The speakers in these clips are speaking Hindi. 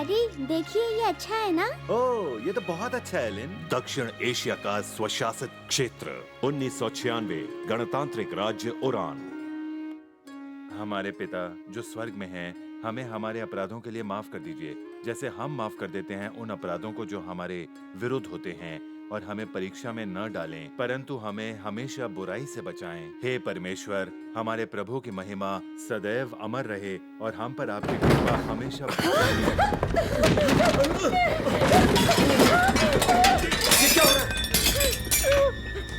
डैडी देखिए ये अच्छा है ना? ओह, ये तो बहुत अच्छा है लिन। दक्षिण एशिया का स्वशासित क्षेत्र 1996 गणतांत्रिक राज्य ईरान। हमारे पिता जो स्वर्ग में हैं, हमें हमारे अपराधों के लिए माफ कर दीजिए, जैसे हम माफ कर देते हैं उन अपराधों को जो हमारे विरुद्ध होते हैं, और हमें परीक्षा में न डालें, परंतु हमें हमेशा बुराई से बचाएं। हे परमेश्वर, हमारे प्रभु की महिमा सदैव अमर रहे और हम पर आपकी कृपा हमेशा बनी रहे। ये क्या हो रहा है?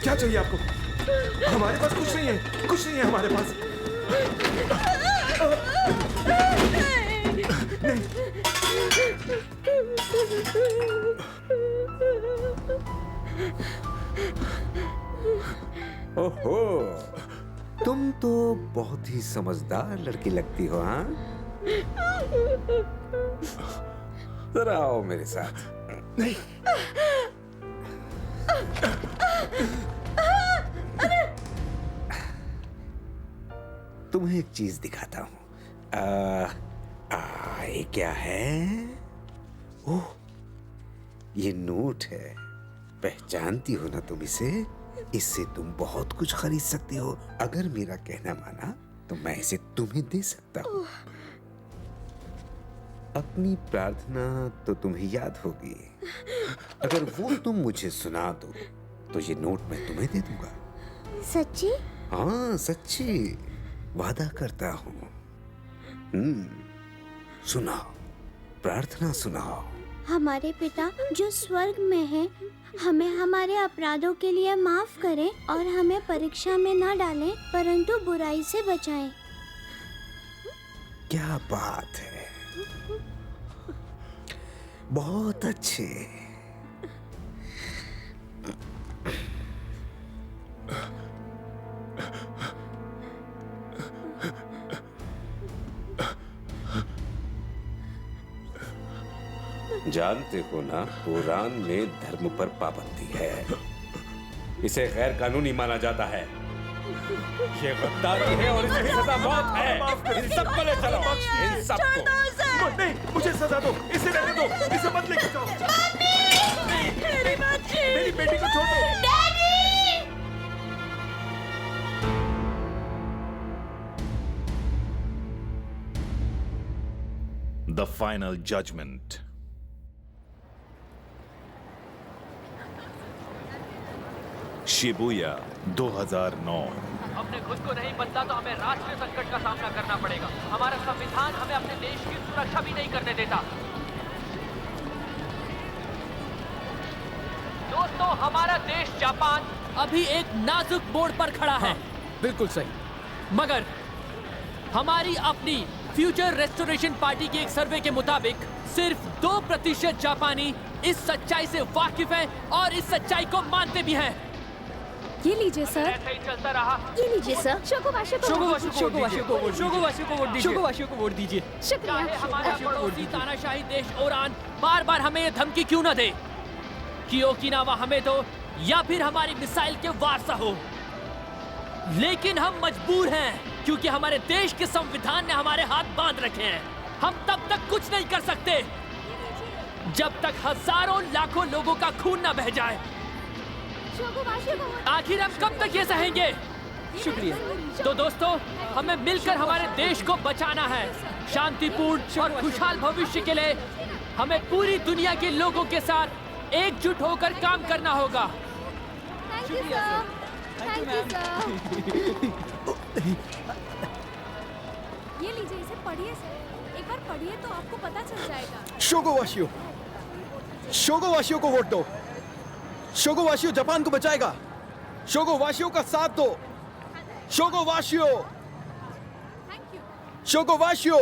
क्या चाहिए आपको? हमारे पास कुछ नहीं है, कुछ नहीं है हमारे पास। ओहो, तुम तो बहुत ही समझदार लड़की लगती हो, हाँ? जरा आओ मेरे साथ। नहीं। तुम्हें एक चीज दिखाता हूँ। ये क्या है? ओह, ये नोट है। पहचानती हो ना तुम इसे? इससे तुम बहुत कुछ खरीद सकती हो। अगर मेरा कहना माना तो मैं इसे तुम्हें दे सकता हूँ। अपनी प्रार्थना तो तुम्हें याद होगी। अगर वो तुम मुझे सुना दो तो ये नोट मैं तुम्हें दे दूंगा। सच्ची? हाँ सच्ची, वादा करता हूँ। सुनाओ, प्रार्थना सुनाओ। हमारे पिता जो स्वर्ग में है, हमें हमारे अपराधों के लिए माफ करें और हमें परीक्षा में न डालें, परंतु बुराई से बचाएं। क्या बात है, बहुत अच्छे। जानते हो ना, कुरान में धर्म पर पाबंदी है। इसे गैर कानूनी माना जाता है। ये गद्दारी है और इसकी सजा मौत है। इन सबको ले चलो, इन सबको। नहीं, मुझे सजा दो, इसे रहने दो, इसे मत लेके जाओ। मेरी बच्ची, मेरी बेटी को छोड़ दो। The final judgment. शिबुया 2009। हमने खुद को नहीं बदला तो हमें राष्ट्रीय संकट का सामना करना पड़ेगा। हमारा संविधान हमें अपने देश की सुरक्षा भी नहीं करने देता। दोस्तों, हमारा देश जापान अभी एक नाजुक मोड़ पर खड़ा है। बिल्कुल सही। मगर हमारी अपनी फ्यूचर रेस्टोरेशन पार्टी की एक सर्वे के मुताबिक सिर्फ 2% जापानी इस सच्चाई से वाकिफ हैं और इस सच्चाई को मानते भी हैं। ये लीजिए सर। ऐसे ही चलता रहा। ये लीजिए सर। शोगोवाशी को वोट दीजिए। चाहे शुक्रिया। हमारा पड़ोसी तानाशाही देश ईरान बार बार हमें ये धमकी क्यों न दे कि ओकिनावा हमें दो या फिर हमारी मिसाइल के वारसा हो, लेकिन हम मजबूर हैं क्योंकि हमारे देश के संविधान ने हमारे हाथ बांध रखे हैं। हम तब तक कुछ नहीं कर सकते जब तक हजारों लाखों लोगों का खून न बह जाए। आखिर हम कब तक ये सहेंगे? शुक्रिया। तो दोस्तों, हमें मिलकर हमारे देश को बचाना है। शांतिपूर्ण और खुशहाल भविष्य के लिए हमें पूरी दुनिया के लोगों के साथ एकजुट होकर काम करना होगा। Thank you sir. Thank you sir. ये लीजिए, इसे पढ़िए सर। एक बार पढ़िए तो आपको पता चल जाएगा। शोगोवाशियो, शोगोवाशियो को वोट दो। शोगोवाशियो जापान को बचाएगा। शोगोवाशियो का साथ दो। शोगोवाशियो, थैंक यू। शोगोवाशियो।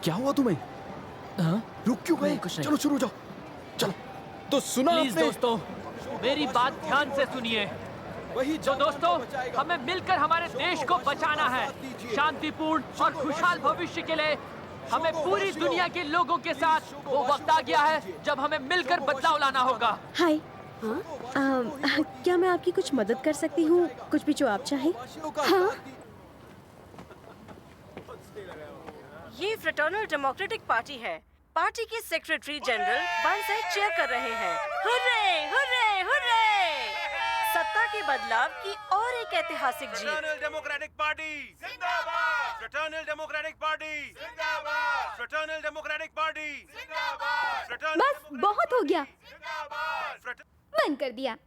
क्या हुआ तुम्हें? रुक क्यों गए? चलो शुरू हो जाओ। चलो तो सुना प्लीज आपने? दोस्तों, मेरी बात ध्यान से सुनिए। वही तो दोस्तों, हमें मिलकर हमारे देश को बचाना है। शांतिपूर्ण और खुशहाल भविष्य के लिए हमें पूरी दुनिया के लोगों के साथ वो वक्त आ गया है जब हमें मिलकर बदलाव लाना होगा। हाय। क्या मैं आपकी कुछ मदद कर सकती हूँ? कुछ भी जो आप चाहें। हाँ। ये फ्रेटर्नल डेमोक्रेटिक पार्टी है। पार्टी के सेक्रेटरी जनरल बानसाई चेयर कर रहे हैं। Hurray, hurray, hurray! सत्ता के बदलाव की और एक ऐतिहासिक जीत। फ्रेटर्नल डेमोक्रेटिक पार्टी जिंदाबाद! फ्रेटर्नल डेमोक्रेटिक पार्टी जिंदाबाद! फ्रेटर्नल डेमोक्रेटिक पार्टी जिंदाबाद! बस बहुत हो गया, बंद कर दिया।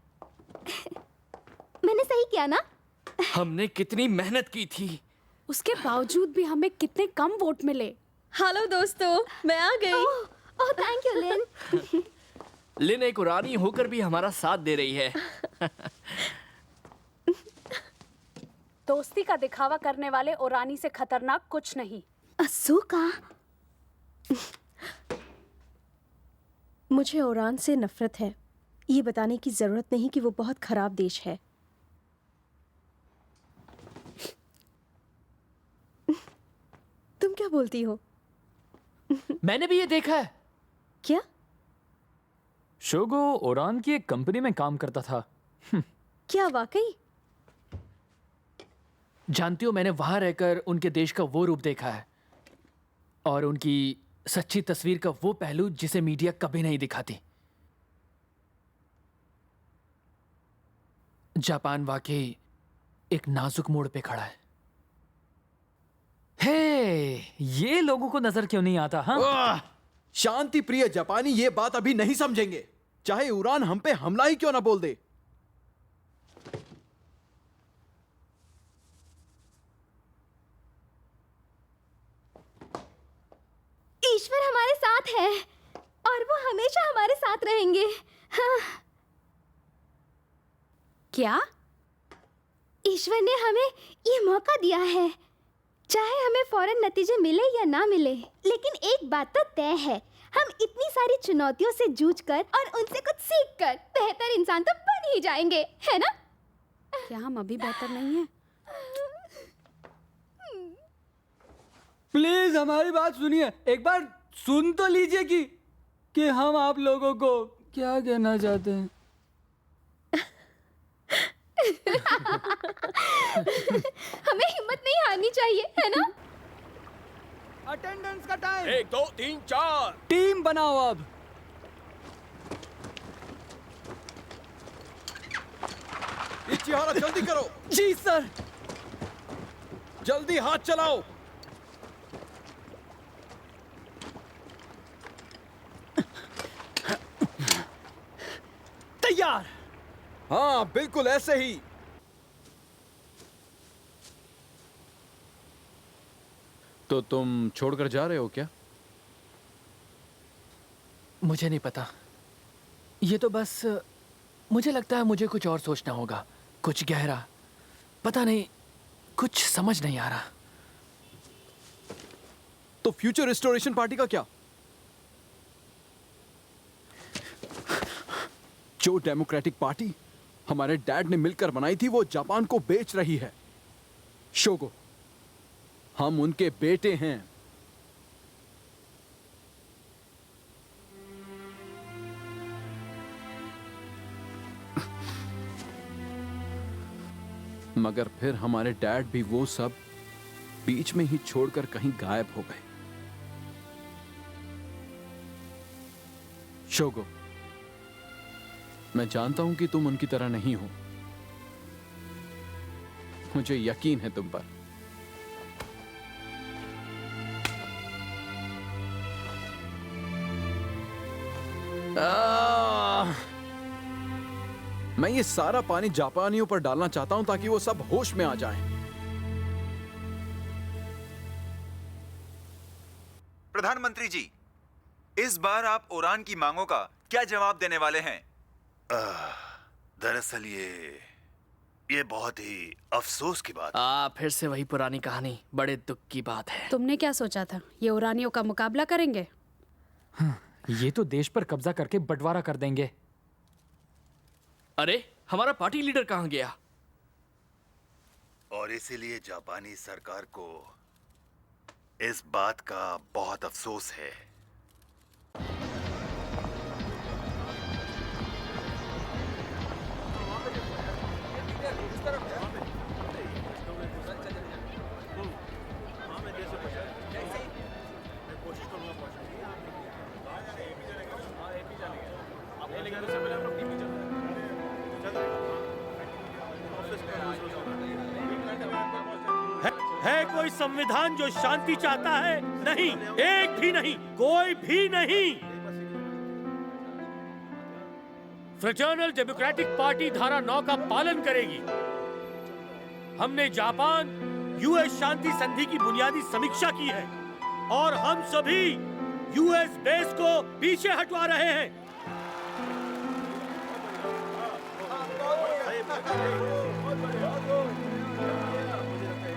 मैंने सही किया ना? हमने कितनी मेहनत की थी, उसके बावजूद भी हमें कितने कम वोट मिले। हेलो दोस्तों, मैं आ गई। ओह थैंक यू लिन। लिन एक ईरानी होकर भी हमारा साथ दे रही है। दोस्ती का दिखावा करने वाले ओरानी से खतरनाक कुछ नहीं। असूका, मुझे ईरान से नफरत है। ये बताने की जरूरत नहीं कि वो बहुत खराब देश है। तुम क्या बोलती हो? मैंने भी ये देखा है। क्या? शोगो ओरान की एक कंपनी में काम करता था। क्या वाकई? जानती हो, मैंने वहां रहकर उनके देश का वो रूप देखा है और उनकी सच्ची तस्वीर का वो पहलू जिसे मीडिया कभी नहीं दिखाती। जापान वाकई एक नाजुक मोड़ पे खड़ा है। हे, ये लोगों को नजर क्यों नहीं आता? हाँ, शांति प्रिय जापानी ये बात अभी नहीं समझेंगे, चाहे ईरान हम पे हमला ही क्यों ना बोल दे। ईश्वर हमारे साथ है और वो हमेशा हमारे साथ रहेंगे। हाँ। क्या? ईश्वर ने हमें ये मौका दिया है, चाहे हमें फौरन नतीजे मिले या ना मिले, लेकिन एक बात तो तय है, हम इतनी सारी चुनौतियों से जूझकर और उनसे कुछ सीखकर बेहतर इंसान तो बन ही जाएंगे, है ना? क्या हम अभी बेहतर नहीं हैं? प्लीज हमारी बात सुनिए, एक बार सुन तो लीजिए कि हम आप लोगों को क्या कहना चाहते हैं। हमें हिम्मत नहीं हारनी चाहिए, है ना? अटेंडेंस का टाइम। 1 2 3 4। टीम बनाओ अब। इचिहारा जल्दी करो। जी सर। जल्दी हाथ चलाओ। तैयार। हाँ बिल्कुल ऐसे ही। तो तुम छोड़कर जा रहे हो क्या? मुझे नहीं पता, ये तो बस मुझे लगता है मुझे कुछ और सोचना होगा, कुछ गहरा। पता नहीं, कुछ समझ नहीं आ रहा। तो फ्यूचर रिस्टोरेशन पार्टी का क्या? जो डेमोक्रेटिक पार्टी हमारे डैड ने मिलकर बनाई थी वो जापान को बेच रही है। शोगो, हम उनके बेटे हैं। मगर फिर हमारे डैड भी वो सब बीच में ही छोड़कर कहीं गायब हो गए। शोगो, मैं जानता हूं कि तुम उनकी तरह नहीं हो। मुझे यकीन है तुम पर। मैं ये सारा पानी जापानियों पर डालना चाहता हूं ताकि वो सब होश में आ जाएं। प्रधानमंत्री जी, इस बार आप ईरान की मांगों का क्या जवाब देने वाले हैं? दरअसल ये बहुत ही अफसोस की बात। फिर से वही पुरानी कहानी, बड़े दुख की बात है। तुमने क्या सोचा था, ये ओरानियों का मुकाबला करेंगे? ये तो देश पर कब्जा करके बंटवारा कर देंगे। अरे, हमारा पार्टी लीडर कहाँ गया? और इसीलिए जापानी सरकार को इस बात का बहुत अफसोस है। है कोई संविधान जो शांति चाहता है? नहीं, एक भी नहीं, कोई भी नहीं। फ्रेटर्नल डेमोक्रेटिक पार्टी धारा 9 का पालन करेगी। हमने जापान यूएस शांति संधि की बुनियादी समीक्षा की है और हम सभी यूएस बेस को पीछे हटवा रहे हैं।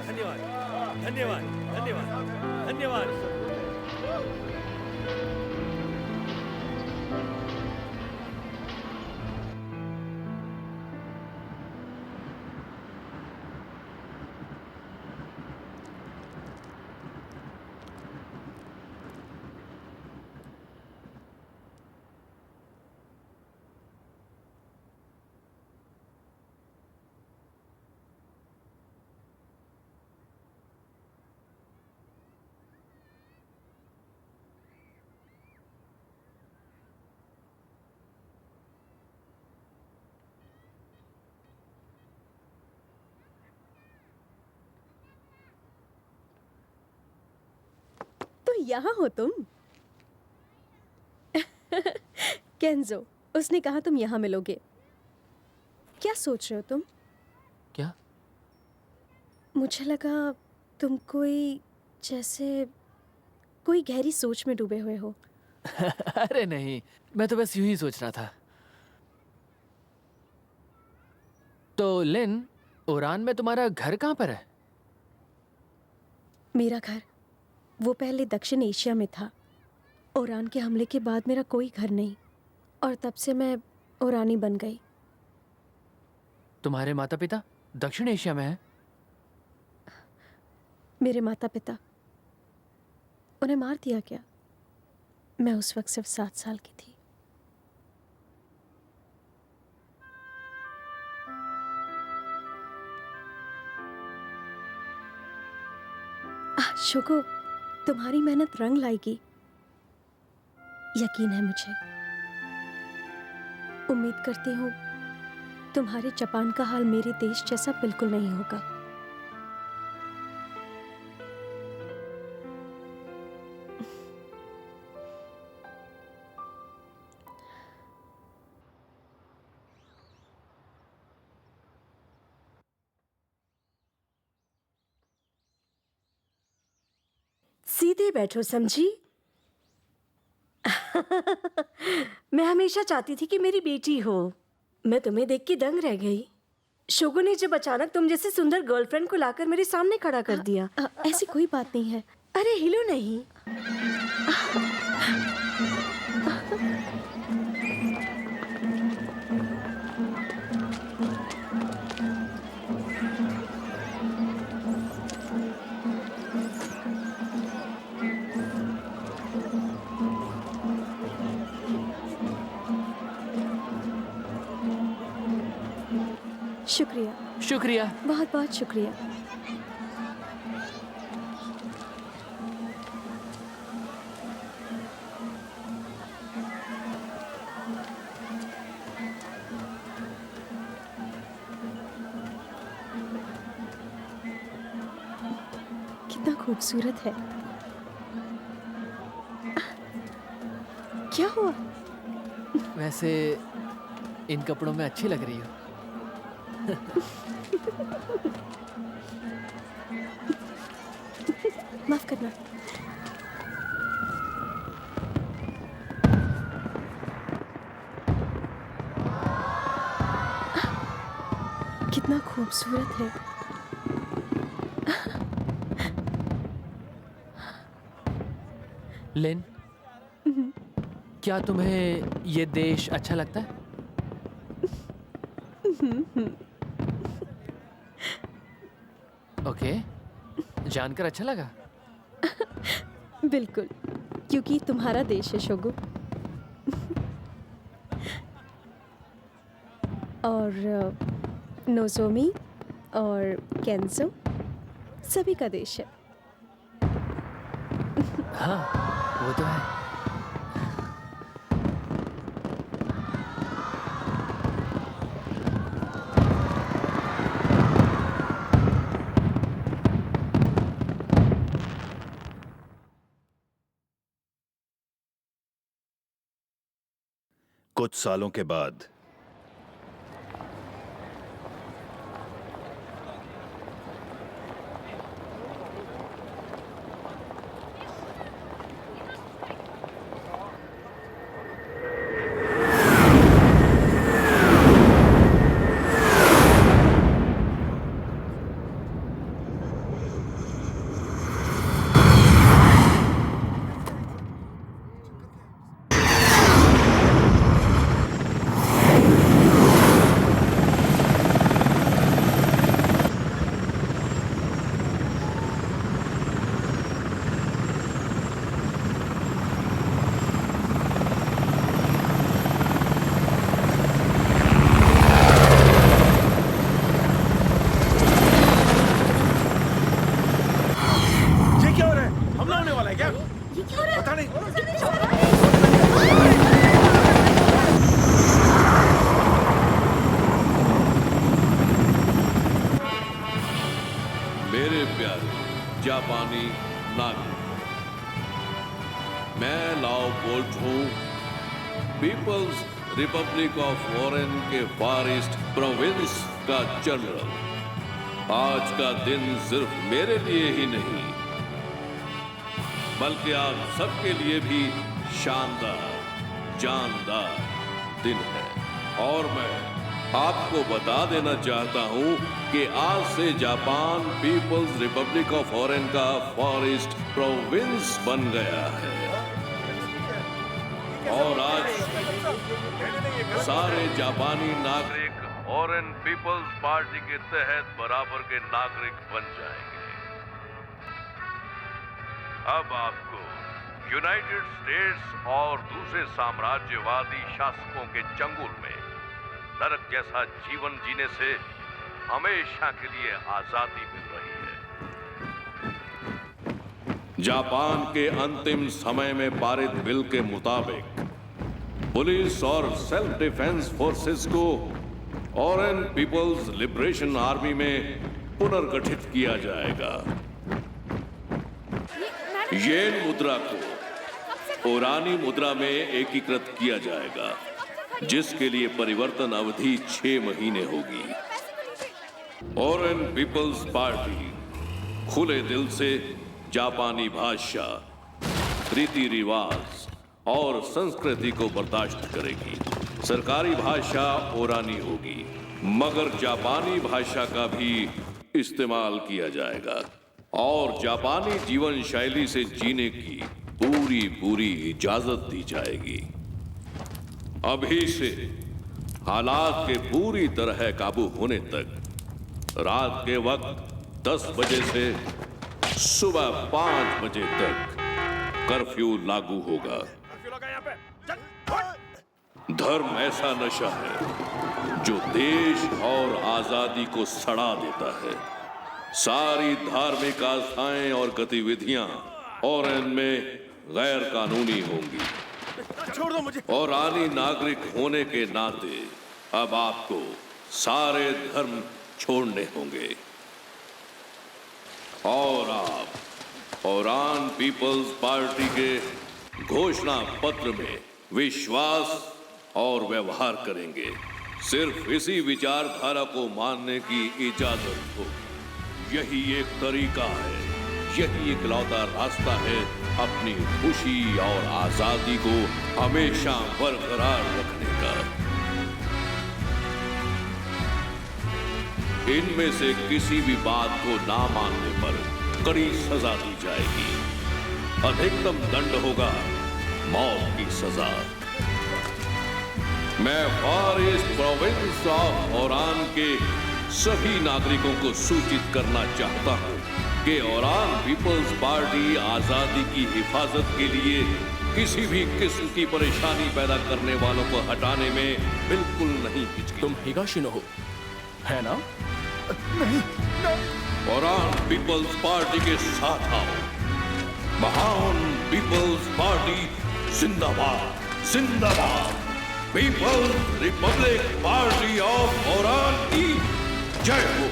धन्यवाद, धन्यवाद, धन्यवाद, धन्यवाद। तो यहाँ हो तुम। केंजो, उसने कहा तुम यहाँ मिलोगे। क्या सोच रहे हो तुम? क्या? मुझे लगा तुम कोई गहरी सोच में डूबे हुए हो। अरे नहीं, मैं तो बस यूं ही सोच रहा था। तो लिन, ओरान में तुम्हारा घर कहाँ पर है? मेरा घर वो पहले दक्षिण एशिया में था। ओरान के हमले के बाद मेरा कोई घर नहीं और तब से मैं ओरानी बन गई। तुम्हारे माता पिता दक्षिण एशिया में हैं? मेरे माता पिता, उन्हें मार दिया गया। मैं उस वक्त सिर्फ 7 साल की थी। शुगो, तुम्हारी मेहनत रंग लाएगी, यकीन है मुझे। उम्मीद करती हूँ तुम्हारे जापान का हाल मेरे देश जैसा बिल्कुल नहीं होगा। सीधे बैठो, समझी? मैं हमेशा चाहती थी कि मेरी बेटी हो। मैं तुम्हें देख के दंग रह गई। शोगो ने जब अचानक तुम जैसे सुंदर गर्लफ्रेंड को लाकर मेरे सामने खड़ा कर दिया। ऐसी कोई बात नहीं है। अरे हिलो नहीं। शुक्रिया। शुक्रिया। बहुत बहुत शुक्रिया। कितना खूबसूरत है। क्या हुआ? वैसे इन कपड़ों में अच्छी लग रही हो। माफ करना। कितना खूबसूरत है। लिन, क्या तुम्हें ये देश अच्छा लगता है? ओके, जानकर अच्छा लगा। बिल्कुल, क्योंकि तुम्हारा देश है शोगो। और नोजोमी और केंजो सभी का देश है। हाँ, वो तो है। कुछ सालों के बाद मेरे प्यारे जापानी नागरिक, मैं लाओ बोल्ट हूँ, पीपल्स रिपब्लिक ऑफ वॉरेन के फार ईस्ट प्रोविंस का जनरल। आज का दिन सिर्फ मेरे लिए ही नहीं बल्कि आप सबके लिए भी शानदार जानदार दिन है। और मैं आपको बता देना चाहता हूं कि आज से Japan people's republic of Warren का फॉर ईस्ट प्रोविंस बन गया है। और आज सारे जापानी नागरिक वॉरेन पीपल्स पार्टी के तहत बराबर के नागरिक बन जाएंगे। अब आपको यूनाइटेड स्टेट्स और दूसरे साम्राज्यवादी शासकों के चंगुल में नरक जैसा जीवन जीने से हमेशा के लिए आजादी मिल रही है। जापान के अंतिम समय में पारित बिल के मुताबिक पुलिस और सेल्फ डिफेंस फोर्सेस को वॉरेन पीपल्स लिबरेशन आर्मी में पुनर्गठित किया जाएगा। येन मुद्रा को ओरानी मुद्रा में एकीकृत किया जाएगा, जिसके लिए परिवर्तन अवधि 6 महीने होगी। वॉरेन पीपल्स पार्टी खुले दिल से जापानी भाषा, रीति रिवाज और संस्कृति को बर्दाश्त करेगी। सरकारी भाषा ओरानी होगी, मगर जापानी भाषा का भी इस्तेमाल किया जाएगा और जापानी जीवन शैली से जीने की पूरी इजाजत दी जाएगी। अभी से हालात के पूरी तरह काबू होने तक रात के वक्त 10 बजे से सुबह 5 बजे तक कर्फ्यू लागू होगा। धर्म ऐसा नशा है जो देश और आजादी को सड़ा देता है। सारी धार्मिक आस्थाएं और गतिविधियां और इनमें गैर कानूनी होंगी। छोड़ दो मुझे। और आनी नागरिक होने के नाते अब आपको सारे धर्म छोड़ने होंगे और आप ओरान पीपल्स पार्टी के घोषणा पत्र में विश्वास और व्यवहार करेंगे। सिर्फ इसी विचारधारा को मानने की इजाजत हो। यही एक तरीका है, यही इकलौता रास्ता है अपनी खुशी और आजादी को हमेशा बरकरार रखने का। इनमें से किसी भी बात को ना मानने पर कड़ी सजा दी जाएगी। अधिकतम दंड होगा मौत की सजा। मैं फार ईस्ट प्रोविंस ऑफ ओरान के सभी नागरिकों को सूचित करना चाहता हूं कि ओरान पीपल्स पार्टी आजादी की हिफाजत के लिए किसी भी किस्म की परेशानी पैदा करने वालों को हटाने में बिल्कुल नहीं हिचकी। तुम हिगाशिनो हो, है ना? नहीं, ओरान पीपल्स पार्टी के साथ आओ। महान पीपल्स पार्टी जिंदाबाद, जिंदाबाद। People's republic party of Oran की जय हो।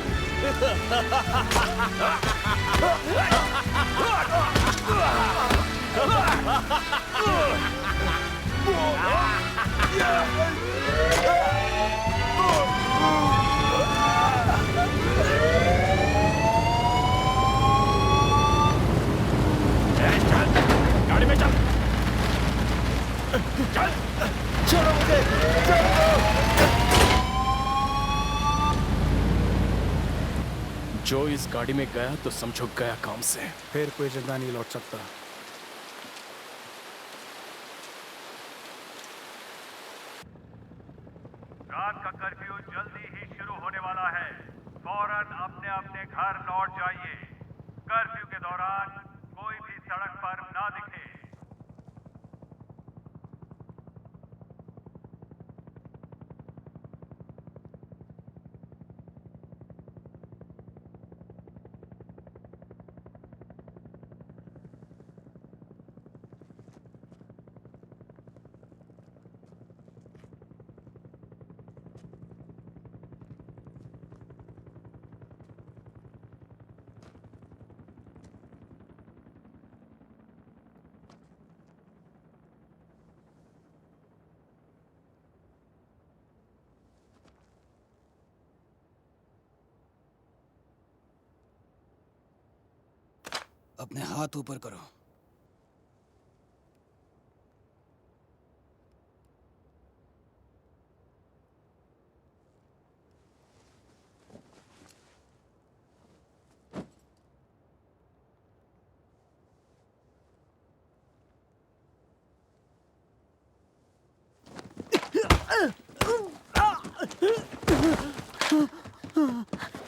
गाड़ी में चल, चल, चलो मुझे, चलो। जो इस गाड़ी में गया तो समझो गया काम से, फिर कोई जिंदा नहीं लौट सकता। रात का कर्फ्यू जल्दी ही शुरू होने वाला है। फौरन अपने अपने घर लौट जाइए। कर्फ्यू के दौरान कोई भी सड़क पर ना दिखे। अपने हाथ ऊपर करो।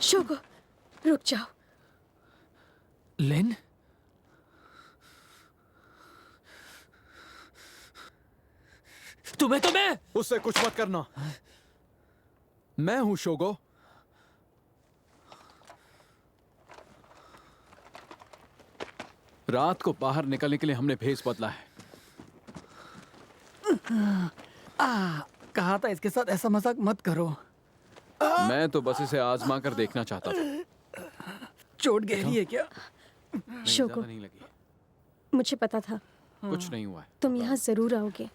शोगो, रुक जाओ। लेन, तुम्हें उससे कुछ मत करना। मैं हूं शोगो। रात को बाहर निकलने के लिए हमने भेस बदला है। कहा था इसके साथ ऐसा मजाक मत करो। मैं तो बस इसे आजमा कर देखना चाहता था। चोट गहरी है क्या? शोगो, नहीं लगी। मुझे पता था कुछ नहीं हुआ है। तुम यहाँ जरूर आओगे।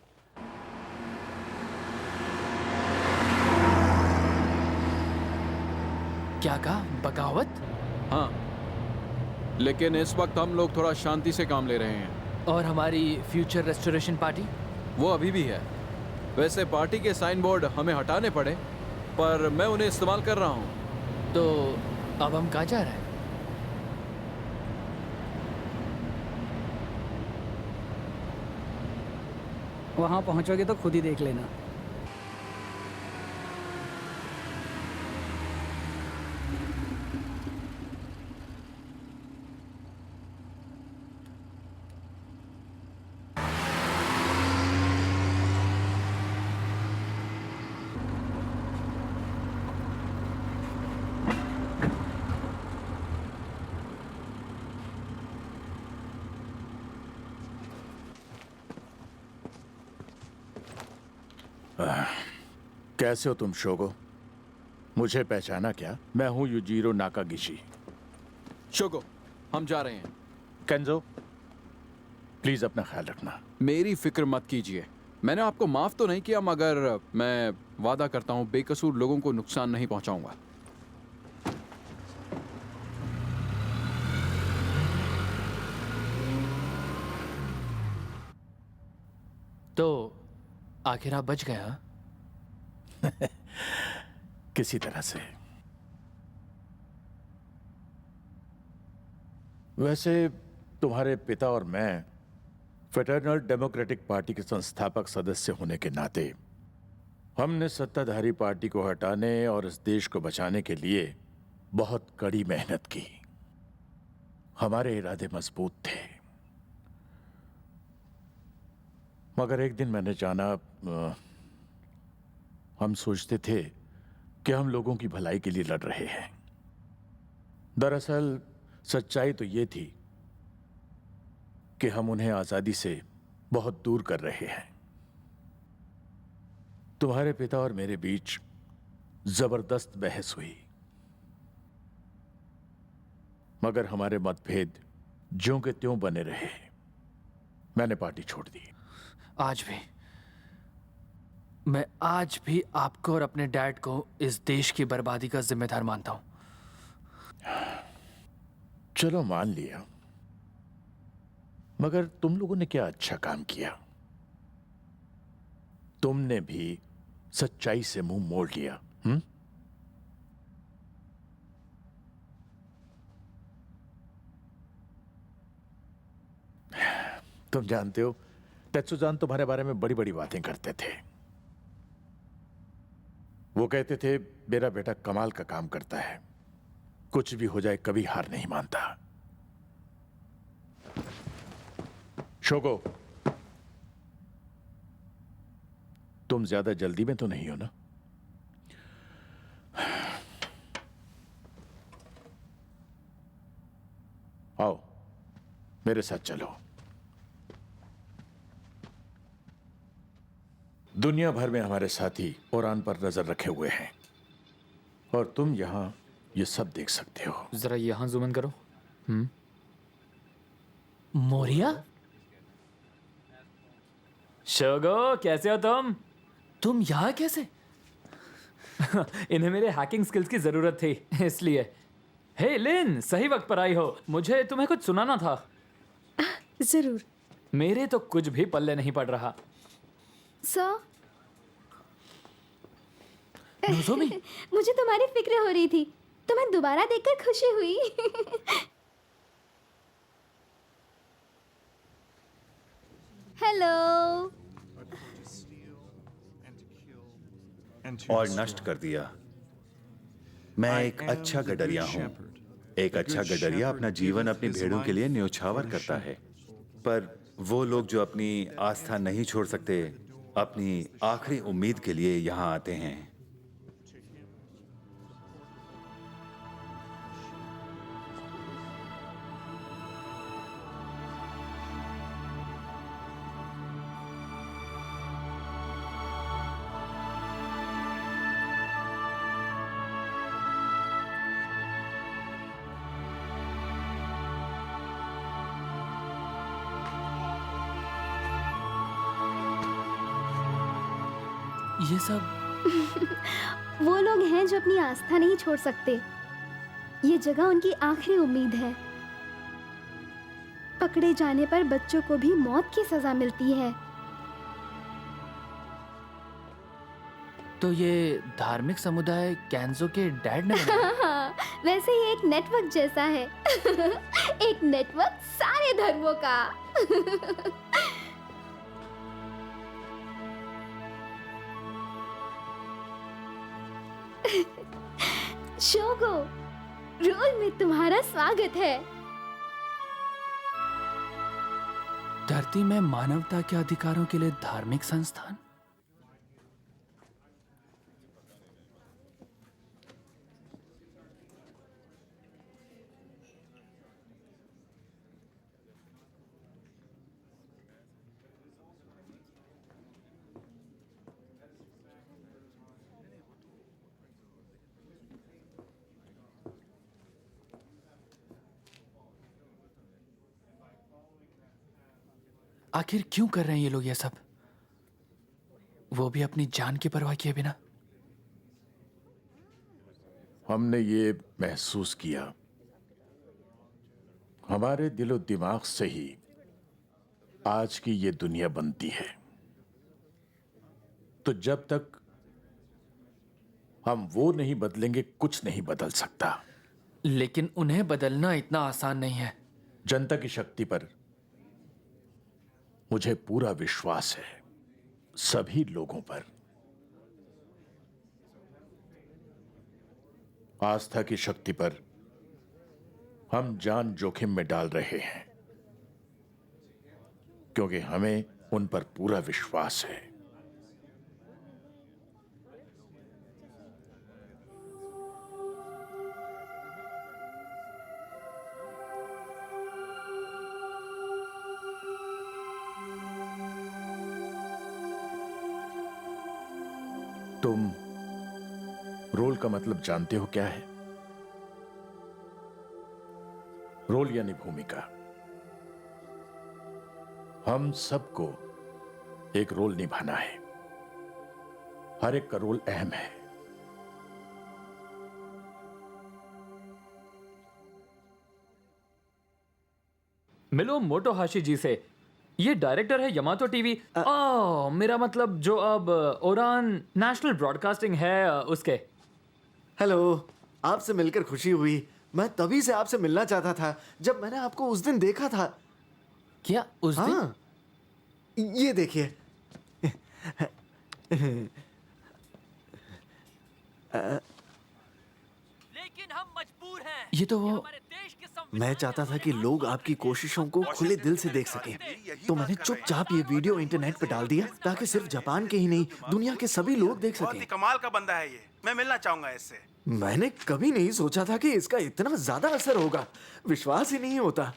क्या कहा? बगावत? हाँ, लेकिन इस वक्त हम लोग थोड़ा शांति से काम ले रहे हैं। और हमारी फ्यूचर रेस्टोरेशन पार्टी? वो अभी भी है। वैसे पार्टी के साइन बोर्ड हमें हटाने पड़े, पर मैं उन्हें इस्तेमाल कर रहा हूँ। तो अब हम कहाँ जा रहे हैं? वहां पहुंचोगे तो खुद ही देख लेना। कैसे हो तुम शोगो? मुझे पहचाना क्या? मैं हूं युजीरो नाकागिशी। शोगो, हम जा रहे हैं। केंजो, प्लीज अपना ख्याल रखना। मेरी फिक्र मत कीजिए। मैंने आपको माफ तो नहीं किया, मगर मैं वादा करता हूं बेकसूर लोगों को नुकसान नहीं पहुंचाऊंगा। तो आखिर आप बच गए? हाँ, किसी तरह से। वैसे तुम्हारे पिता और मैं फेडरल डेमोक्रेटिक पार्टी के संस्थापक सदस्य होने के नाते हमने सत्ताधारी पार्टी को हटाने और इस देश को बचाने के लिए बहुत कड़ी मेहनत की। हमारे इरादे मजबूत थे, मगर एक दिन मैंने जाना, हम सोचते थे कि हम लोगों की भलाई के लिए लड़ रहे हैं। दरअसल सच्चाई तो ये थी कि हम उन्हें आजादी से बहुत दूर कर रहे हैं। तुम्हारे पिता और मेरे बीच जबरदस्त बहस हुई, मगर हमारे मतभेद ज्यों के त्यों बने रहे। मैंने पार्टी छोड़ दी। मैं आज भी आपको और अपने डैड को इस देश की बर्बादी का जिम्मेदार मानता हूं। चलो मान लिया, मगर तुम लोगों ने क्या अच्छा काम किया। तुमने भी सच्चाई से मुंह मोड़ लिया। तुम जानते हो, तेत्सुजान तुम्हारे बारे में बड़ी बड़ी बातें करते थे। वो कहते थे मेरा बेटा कमाल का काम करता है, कुछ भी हो जाए कभी हार नहीं मानता। शोगो, तुम ज्यादा जल्दी में तो नहीं हो ना? आओ मेरे साथ चलो। दुनिया भर में हमारे साथी ओरान पर नजर रखे हुए हैं और तुम यहां ये सब देख सकते हो। जरा यहां जूम इन करो। मोरिया? शोगो, कैसे हो तुम? तुम यहाँ कैसे? इन्हें मेरे हैकिंग स्किल्स की जरूरत थी, इसलिए। हे लिन, सही वक्त पर आई हो। मुझे तुम्हें कुछ सुनाना था। जरूर। मेरे तो कुछ भी पल्ले नहीं पड़ रहा। सर, नोज़ोमी, मुझे तुम्हारी फिक्र हो रही थी। तुम्हें दोबारा देखकर खुशी हुई। हेलो। और नष्ट कर दिया। मैं एक अच्छा गडरिया हूँ। एक अच्छा गडरिया अपना जीवन अपनी भेड़ों के लिए न्योछावर करता है, पर वो लोग जो अपनी आस्था नहीं छोड़ सकते, अपनी आखिरी उम्मीद के लिए यहाँ आते हैं। ये सब वो लोग हैं जो अपनी आस्था नहीं छोड़ सकते। ये जगह उनकी आखिरी उम्मीद है। पकड़े जाने पर बच्चों को भी मौत की सजा मिलती है। तो ये धार्मिक समुदाय कैंजो के डैड ने बनाया? वैसे ही एक नेटवर्क जैसा है। एक नेटवर्क सारे धर्मों का। शोगो, रोल में तुम्हारा स्वागत है। धरती में मानवता के अधिकारों के लिए धार्मिक संस्थान? आखिर क्यों कर रहे हैं ये लोग ये सब? वो भी अपनी जान की परवाह किए बिना। हमने ये महसूस किया, हमारे दिलो दिमाग से ही आज की ये दुनिया बनती है। तो जब तक हम वो नहीं बदलेंगे, कुछ नहीं बदल सकता। लेकिन उन्हें बदलना इतना आसान नहीं है। जनता की शक्ति पर मुझे पूरा विश्वास है, सभी लोगों पर। आस्था की शक्ति पर हम जान जोखिम में डाल रहे हैं क्योंकि हमें उन पर पूरा विश्वास है। तुम रोल का मतलब जानते हो क्या है? रोल यानी भूमिका। हम सबको एक रोल निभाना है। हर एक का रोल अहम है। मिलो मोटोहाशी जी से। ये डायरेक्टर है यमातो टीवी। मेरा मतलब जो अब ओरान नेशनल ब्रॉडकास्टिंग है उसके। हेलो, आपसे मिलकर खुशी हुई। मैं तभी से आपसे मिलना चाहता था जब मैंने आपको उस दिन देखा था। क्या उस दिन? हाँ, ये देखिए। लेकिन हम मजबूर हैं। ये तो वो मैं चाहता था कि लोग आपकी कोशिशों को खुले दिल से देख सकें, तो मैंने चुपचाप ये वीडियो इंटरनेट पे डाल दिया ताकि सिर्फ जापान के ही नहीं दुनिया के सभी लोग देख बहुत ही सकें। कमाल का बंदा है ये, मैं मिलना चाहूंगा इससे। मैंने कभी नहीं सोचा था कि इसका इतना ज्यादा असर होगा। विश्वास ही नहीं होता।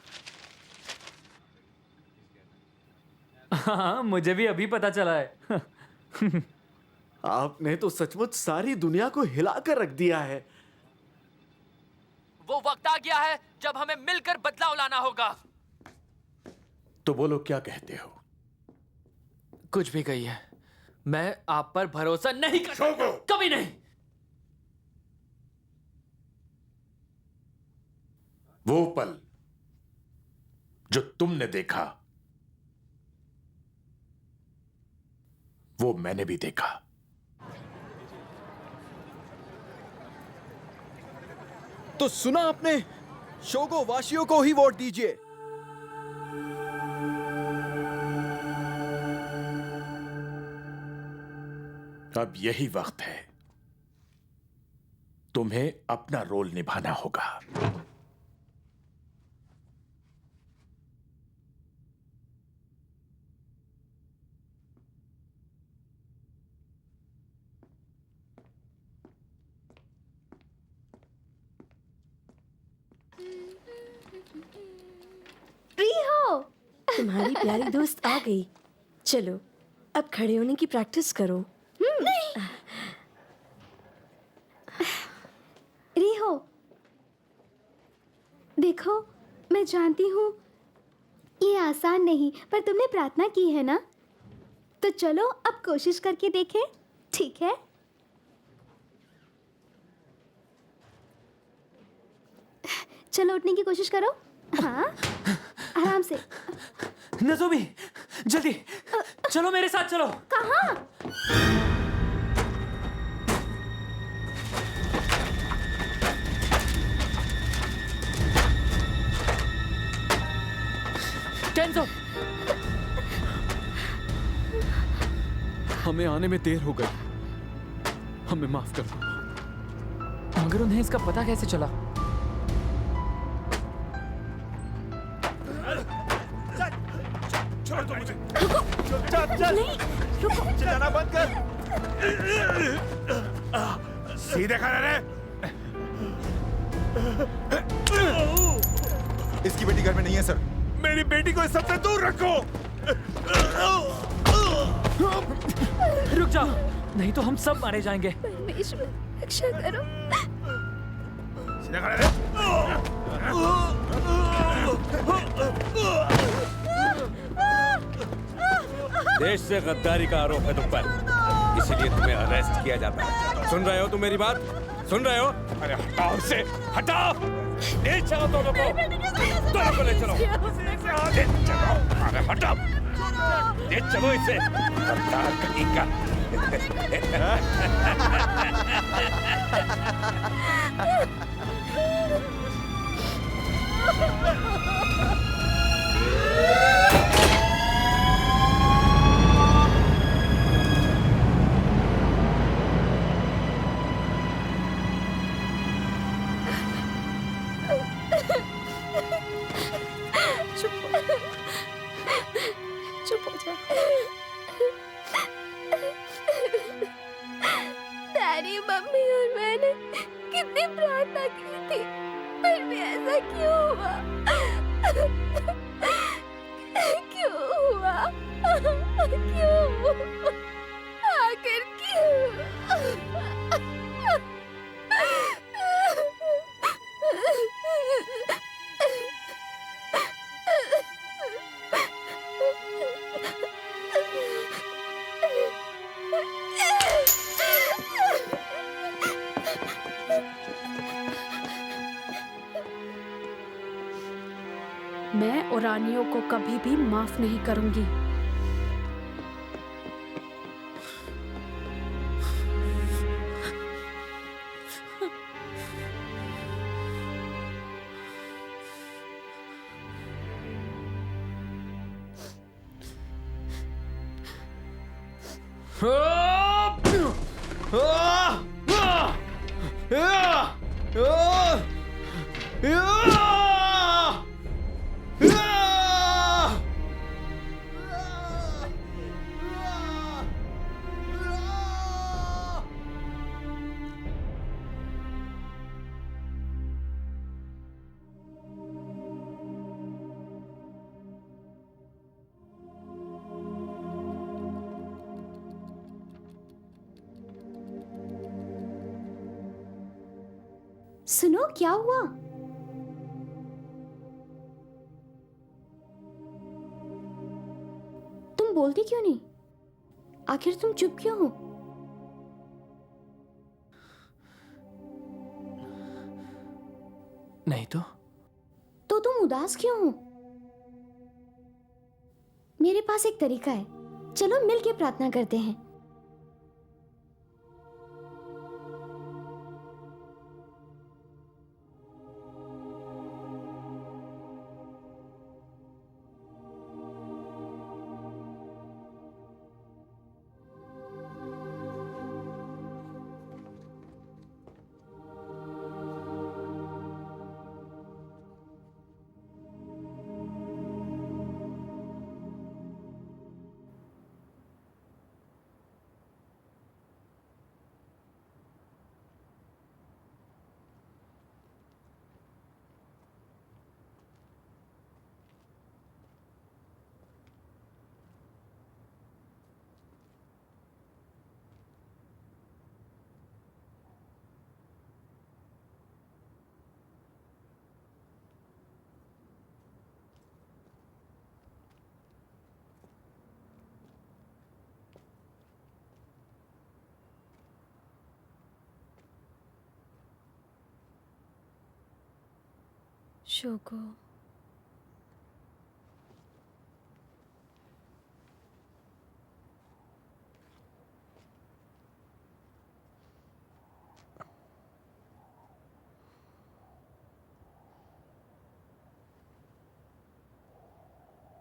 हाँ, मुझे भी अभी पता चला है। आपने तो सचमुच सारी दुनिया को हिलाकर रख दिया है। वो वक्त आ गया है जब हमें मिलकर बदलाव लाना होगा। तो बोलो क्या कहते हो? कुछ भी कहिए, मैं आप पर भरोसा नहीं कर सकता। कभी नहीं। वो पल जो तुमने देखा वो मैंने भी देखा। तो सुना आपने, शोगो वाशियो को ही वोट दीजिए। अब यही वक्त है, तुम्हें अपना रोल निभाना होगा। तुम्हारी प्यारी दोस्त आ गई। चलो अब खड़े होने की प्रैक्टिस करो। नहीं। रिहो, देखो मैं जानती हूँ ये आसान नहीं, पर तुमने प्रार्थना की है ना, तो चलो अब कोशिश करके देखें, ठीक है? चलो उठने की कोशिश करो। हाँ, आराम से। नज़ोमी, जल्दी चलो, मेरे साथ चलो। कहाँ? केंजो, हमें आने में देर हो गई। हमें माफ कर दो। मगर उन्हें इसका पता कैसे चला? छोड़ दो मुझे। चल रुको। चिल्लाना बंद कर। सीधे खड़ा रहे। इसकी बेटी घर में नहीं है सर। मेरी बेटी को इस सबसे दूर रखो। रुक जाओ, नहीं तो हम सब मारे जाएंगे। परमेश्वर रक्षा करो। सीधे खड़ा रहे। देश से गद्दारी का आरोप है तुम पर, इसलिए तुम्हें अरेस्ट किया जाता है। सुन रहे हो तुम मेरी बात? सुन रहे हो? अरे हटाओ उसे, हटाओ। ले चलो दोनों को, दोनों को ले चलो। ले चलो, अरे हटाओ, ले चलो इसे। गद्दार कहीं का। तुम्हारी मम्मी और मैंने कितनी प्रार्थना की थी, फिर भी ऐसा क्यों हुआ? क्यों हुआ? क्यों? आखिर क्यों? मैं ओरानियों को कभी भी माफ नहीं करूंगी। सुनो, क्या हुआ? तुम बोलती क्यों नहीं? आखिर तुम चुप क्यों हो? नहीं तो तुम उदास क्यों हो? मेरे पास एक तरीका है, चलो मिलके प्रार्थना करते हैं। शोगो,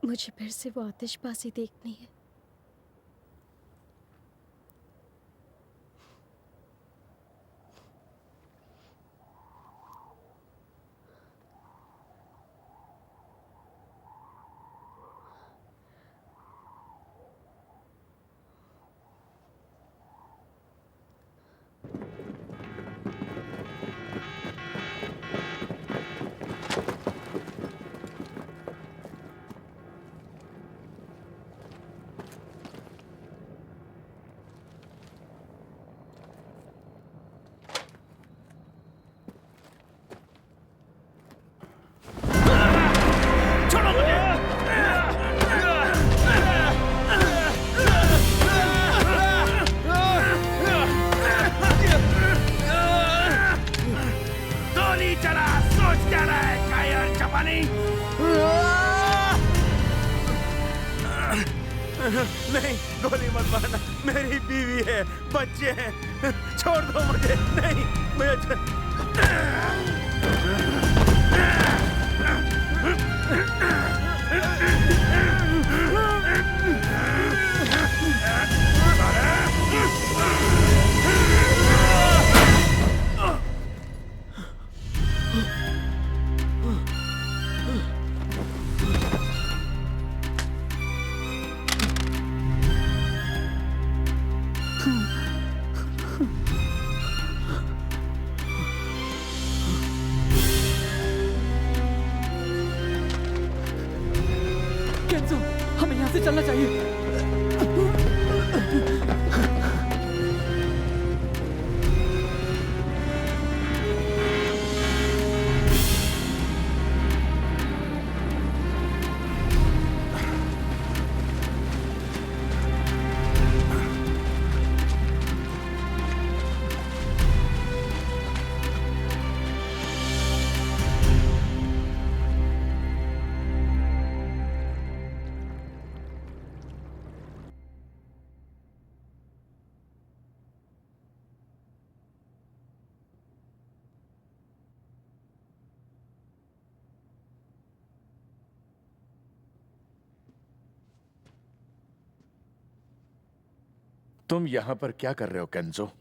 मुझे फिर से वो आतिशबाजी देखनी है। नहीं, गोली मत मारना, मेरी बीवी है, बच्चे हैं, छोड़ दो मुझे। नहीं, मुझे चलना चाहिए। तुम यहां पर क्या कर रहे हो केंजो?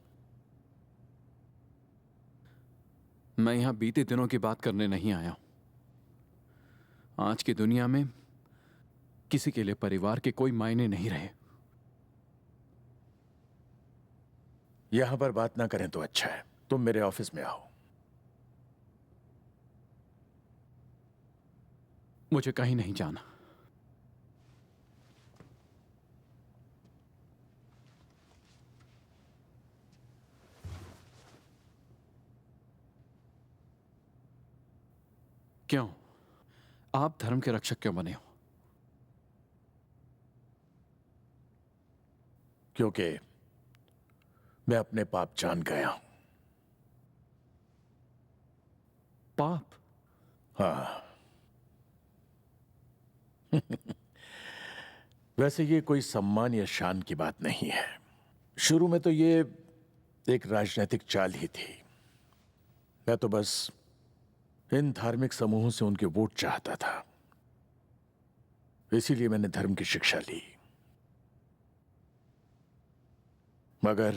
मैं यहां बीते दिनों की बात करने नहीं आया हूं। आज की दुनिया में किसी के लिए परिवार के कोई मायने नहीं रहे। यहां पर बात ना करें तो अच्छा है। तुम मेरे ऑफिस में आओ। मुझे कहीं नहीं जाना। क्यों? आप धर्म के रक्षक क्यों बने हो? क्योंकि मैं अपने पाप जान गया हूं। पाप? हाँ। वैसे ये कोई सम्मान या शान की बात नहीं है। शुरू में तो ये एक राजनीतिक चाल ही थी। मैं तो बस इन धार्मिक समूहों से उनके वोट चाहता था। इसीलिए मैंने धर्म की शिक्षा ली। मगर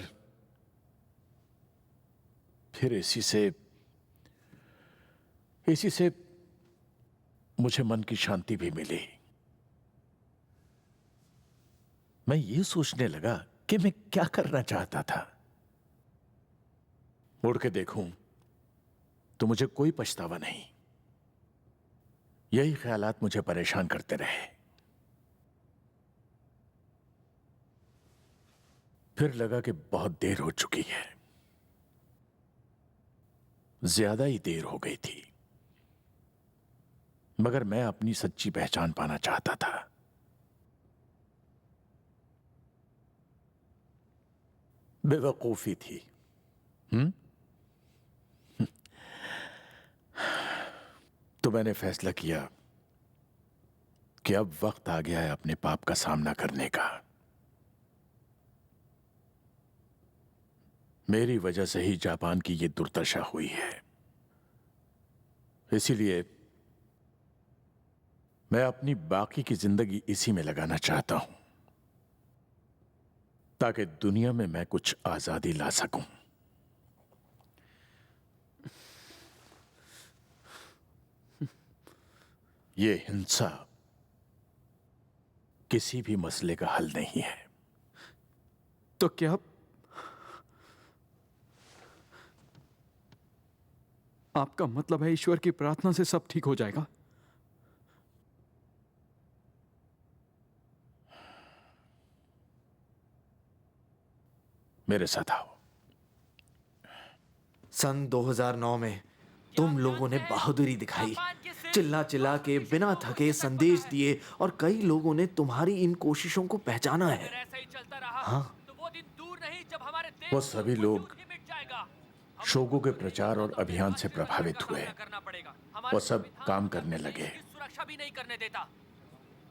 फिर इसी से मुझे मन की शांति भी मिली। मैं ये सोचने लगा कि मैं क्या करना चाहता था। मुड़ के देखूं तो मुझे कोई पछतावा नहीं। यही ख्यालात मुझे परेशान करते रहे। फिर लगा कि बहुत देर हो चुकी है। ज्यादा ही देर हो गई थी। मगर मैं अपनी सच्ची पहचान पाना चाहता था। बेवकूफी थी। तो मैंने फैसला किया कि अब वक्त आ गया है अपने पाप का सामना करने का। मेरी वजह से ही जापान की ये दुर्दशा हुई है। इसीलिए मैं अपनी बाकी की जिंदगी इसी में लगाना चाहता हूं, ताकि दुनिया में मैं कुछ आजादी ला सकूं। ये हिंसा किसी भी मसले का हल नहीं है। तो क्या आपका मतलब है ईश्वर की प्रार्थना से सब ठीक हो जाएगा? मेरे साथ आओ। सन 2009 में तुम लोगों ने बहादुरी दिखाई, चिल्ला चिल्ला के बिना थके संदेश दिए और कई लोगों ने तुम्हारी इन कोशिशों को पहचाना है। हाँ, वो सभी लोग शोगो के प्रचार और अभियान से प्रभावित हुए। वो सब काम करने लगे,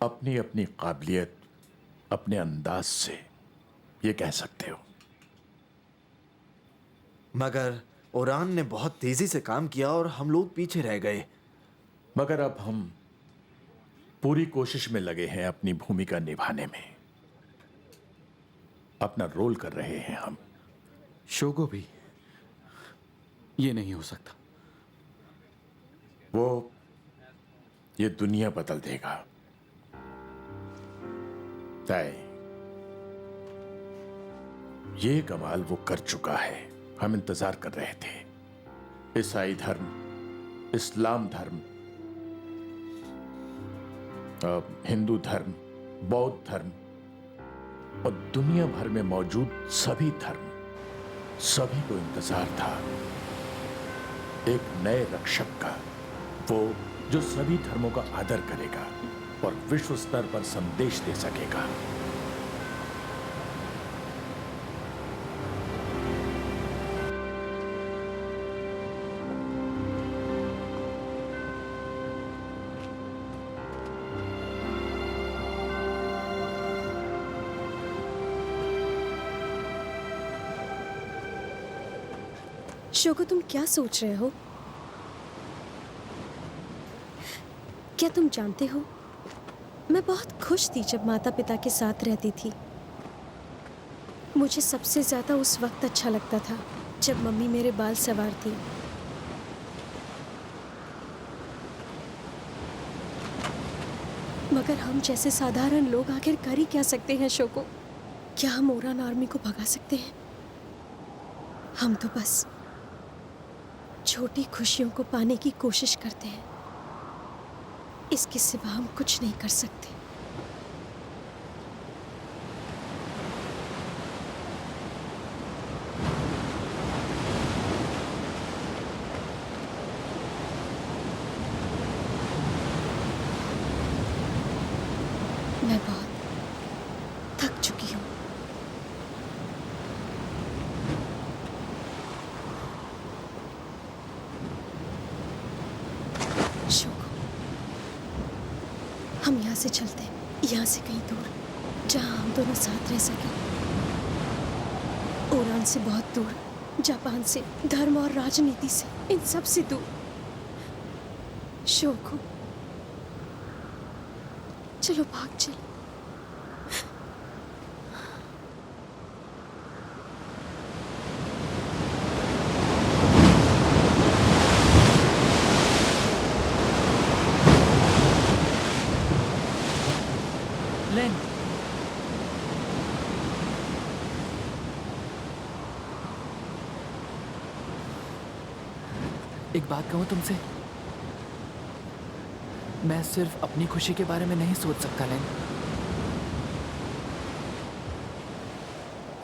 अपनी अपनी काबिलियत, अपने अंदाज से, ये कह सकते हो। मगर ओरान ने बहुत तेजी से काम किया और हम लोग पीछे रह गए। मगर अब हम पूरी कोशिश में लगे हैं अपनी भूमिका निभाने में। अपना रोल कर रहे हैं हम। शोगो भी। ये नहीं हो सकता। वो ये दुनिया बदल देगा। तय ये कमाल वो कर चुका है। हम इंतजार कर रहे थे। ईसाई धर्म, इस्लाम धर्म, हिंदू धर्म, बौद्ध धर्म और दुनिया भर में मौजूद सभी धर्म, सभी को इंतजार था एक नए रक्षक का, वो जो सभी धर्मों का आदर करेगा और विश्व स्तर पर संदेश दे सकेगा। शोको, तुम क्या सोच रहे हो? क्या तुम जानते हो, मैं बहुत खुश थी जब माता पिता के साथ रहती थी। मुझे सबसे ज्यादा उस वक्त अच्छा लगता था जब मम्मी मेरे बाल संवारती। मगर हम जैसे साधारण लोग आखिर कर ही क्या सकते हैं शोको? क्या हम ओरान आर्मी को भगा सकते हैं? हम तो बस छोटी खुशियों को पाने की कोशिश करते हैं। इसके सिवा हम कुछ नहीं कर सकते। मैं बहुत थक चुकी हूँ। हम यहाँ से चलते हैं, यहाँ से कहीं दूर, जहाँ हम दोनों साथ रह सकें। ओरान से बहुत दूर, जापान से, धर्म और राजनीति से, इन सब से दूर। शोको, चलो भाग चल। एक बात कहूँ तुमसे, मैं सिर्फ अपनी खुशी के बारे में नहीं सोच सकता लेन।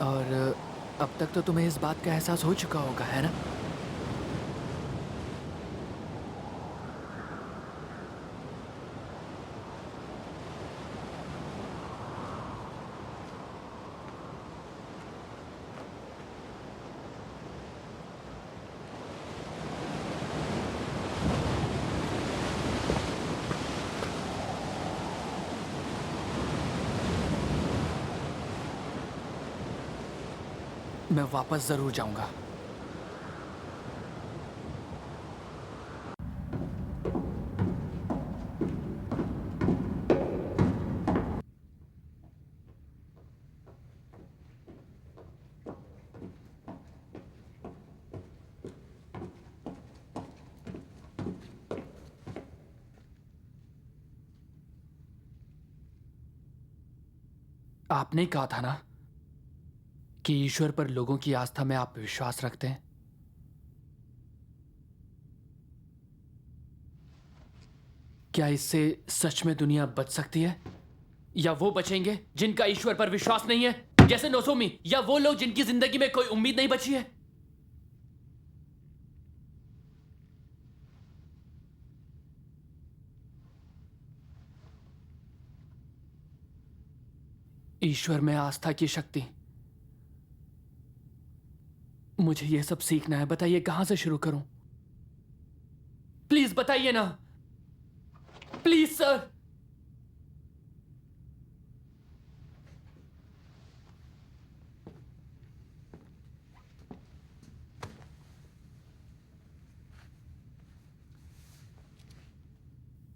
और अब तक तो तुम्हें इस बात का एहसास हो चुका होगा, है ना? मैं वापस जरूर जाऊंगा। आपने कहा था ना कि ईश्वर पर लोगों की आस्था में आप विश्वास रखते हैं। क्या इससे सच में दुनिया बच सकती है? या वो बचेंगे जिनका ईश्वर पर विश्वास नहीं है, जैसे नोसोमी, या वो लोग जिनकी जिंदगी में कोई उम्मीद नहीं बची है? ईश्वर में आस्था की शक्ति, मुझे यह सब सीखना है। बताइए कहां से शुरू करूं? प्लीज बताइए ना, प्लीज सर।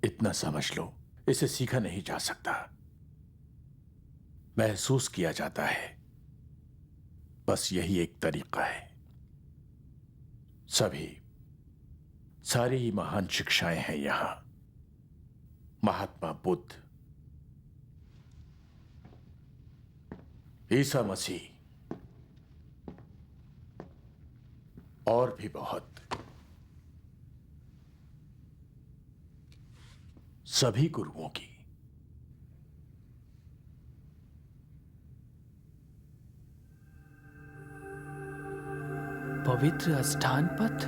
इतना समझ लो, इसे सीखा नहीं जा सकता, महसूस किया जाता है। बस यही एक तरीका है। सारी ही महान शिक्षाएं हैं यहां। महात्मा बुद्ध, ईसा मसीह और भी बहुत, सभी गुरुओं की पवित्र स्थान पथ।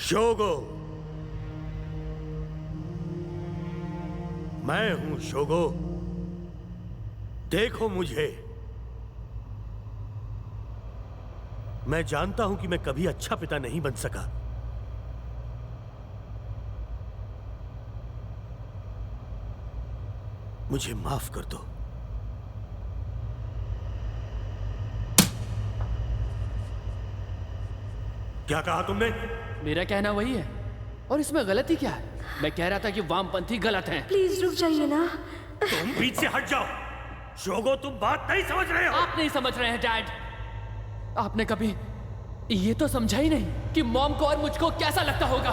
शोगो, मैं हूं शोगो। देखो मुझे। मैं जानता हूं कि मैं कभी अच्छा पिता नहीं बन सका। मुझे माफ कर दो। क्या कहा तुमने? मेरा कहना वही है, और इसमें गलती क्या है? मैं कह रहा था कि वामपंथी गलत हैं। प्लीज रुक जाइए ना। तुम बीच से हट जाओ। शोगो, तुम बात नहीं समझ रहे हो। आप नहीं समझ रहे हैं डैड। आपने कभी ये तो समझा ही नहीं कि मॉम को और मुझको कैसा लगता होगा।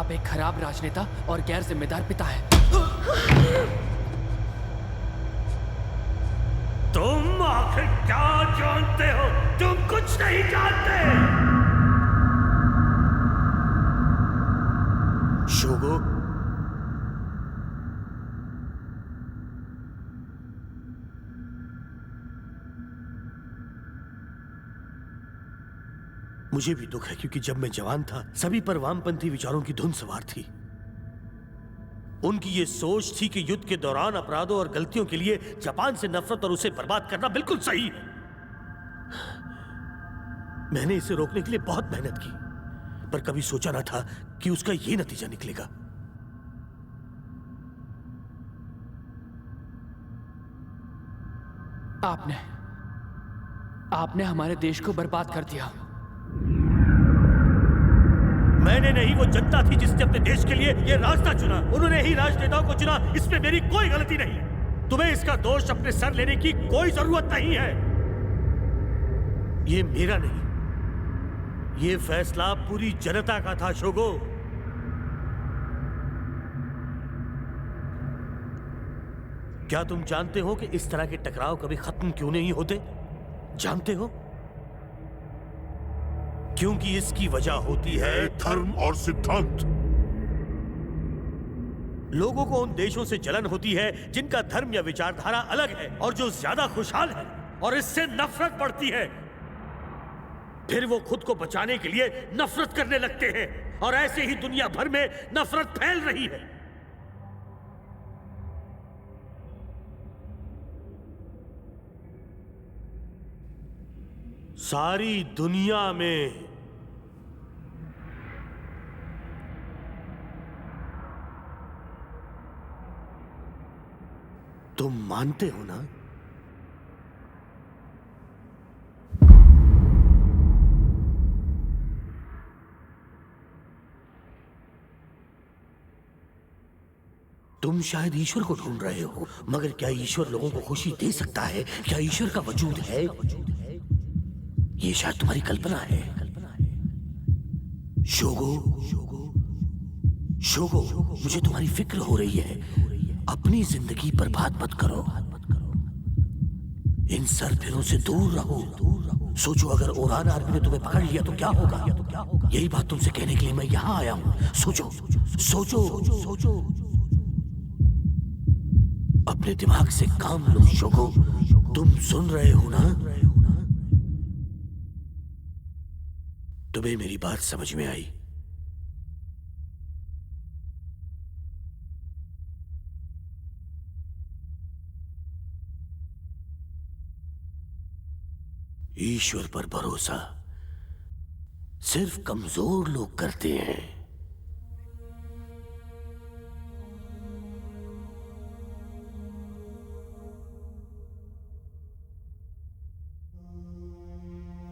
आप एक खराब राजनेता और गैर जिम्मेदार पिता है। तुम आखिर क्या जानते हो? तुम कुछ नहीं जानते। शोगो, मुझे भी दुख है क्योंकि जब मैं जवान था सभी पर वामपंथी विचारों की धुन सवार थी। उनकी ये सोच थी कि युद्ध के दौरान अपराधों और गलतियों के लिए जापान से नफरत और उसे बर्बाद करना बिल्कुल सही है। मैंने इसे रोकने के लिए बहुत मेहनत की, पर कभी सोचा ना था कि उसका ये नतीजा निकलेगा। आपने हमारे देश को बर्बाद कर दिया। मैंने नहीं, वो जनता थी जिसने अपने देश के लिए ये रास्ता चुना। उन्होंने ही राजनेताओं को चुना। इसमें मेरी कोई गलती नहीं। तुम्हें इसका दोष अपने सर लेने की कोई जरूरत नहीं है। ये मेरा नहीं, ये फैसला पूरी जनता का था। शोगो, क्या तुम जानते हो कि इस तरह के टकराव कभी खत्म क्यों नहीं होते? जानते हो? क्योंकि इसकी वजह होती है धर्म और सिद्धांत। लोगों को उन देशों से जलन होती है जिनका धर्म या विचारधारा अलग है और जो ज्यादा खुशहाल है, और इससे नफरत बढ़ती है। फिर वो खुद को बचाने के लिए नफरत करने लगते हैं, और ऐसे ही दुनिया भर में नफरत फैल रही है। सारी दुनिया में तुम मानते हो ना? तुम शायद ईश्वर को ढूंढ रहे हो, मगर क्या ईश्वर लोगों को खुशी दे सकता है? क्या ईश्वर का वजूद है? ये शायद तुम्हारी कल्पना है। शोगो, शोगो, मुझे तुम्हारी फिक्र हो रही है। अपनी जिंदगी बर्बाद मत करो। इन सरफिरों से दूर रहो। सोचो, अगर ओरान आर्मी ने तुम्हें पकड़ लिया तो क्या होगा? यही बात तुमसे कहने के लिए मैं यहां आया हूं। सोचो, सोचो, सोचो। अपने दिमाग से काम लो शोगो। तुम सुन रहे हो ना? तुम्हें मेरी बात समझ में आई? ईश्वर पर भरोसा सिर्फ कमजोर लोग करते हैं।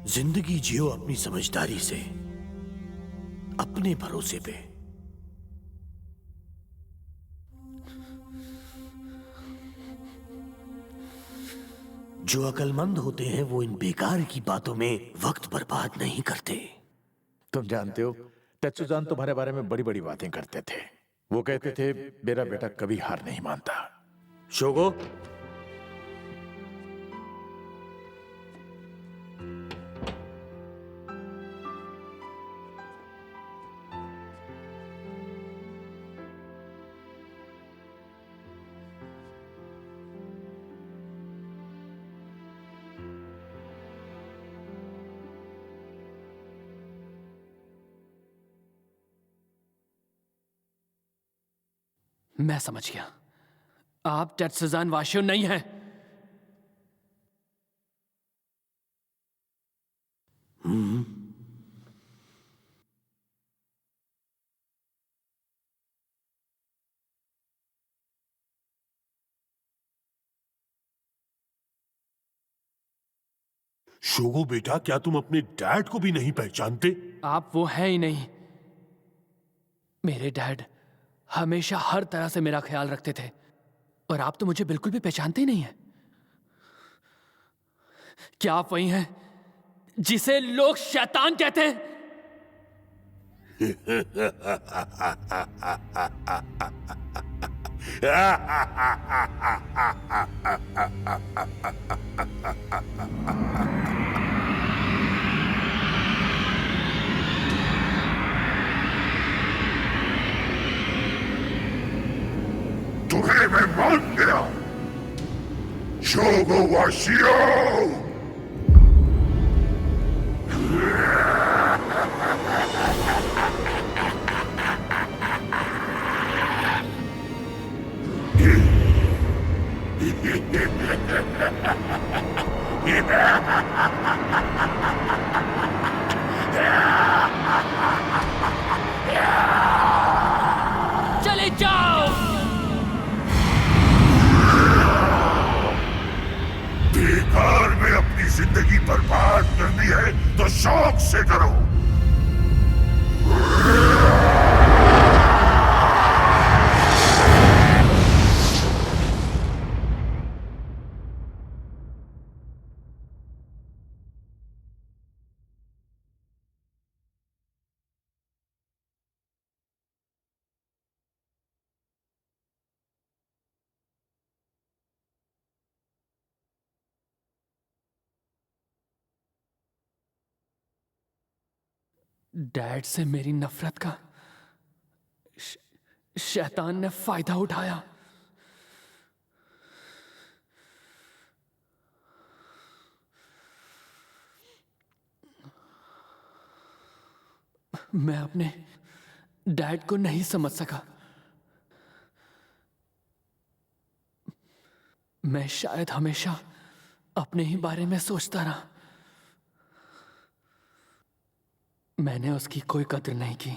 जिंदगी जियो अपनी समझदारी से, अपने भरोसे पे। जो अक्लमंद होते हैं वो इन बेकार की बातों में वक्त बर्बाद नहीं करते। तुम जानते हो, टेत्सुजान तुम्हारे बारे में बड़ी बड़ी बातें करते थे। वो कहते थे मेरा बेटा कभी हार नहीं मानता। शोगो, मैं समझ गया। आप टेत्सुजान वाशियो नहीं हैं। शोगो बेटा, क्या तुम अपने डैड को भी नहीं पहचानते? आप वो हैं ही नहीं। मेरे डैड हमेशा हर तरह से मेरा ख्याल रखते थे, और आप तो मुझे बिल्कुल भी पहचानते ही नहीं हैं। क्या आप वही हैं जिसे लोग शैतान कहते हैं? तुम्हें मैं मान गया, शोगो वाशियो। चले जाओ। बेकार में अपनी जिंदगी बर्बाद करनी है तो शौक से करो। डैड से मेरी नफरत का शैतान ने फायदा उठाया। मैं अपने डैड को नहीं समझ सका। मैं शायद हमेशा अपने ही बारे में सोचता रहा। मैंने उसकी कोई कद्र नहीं की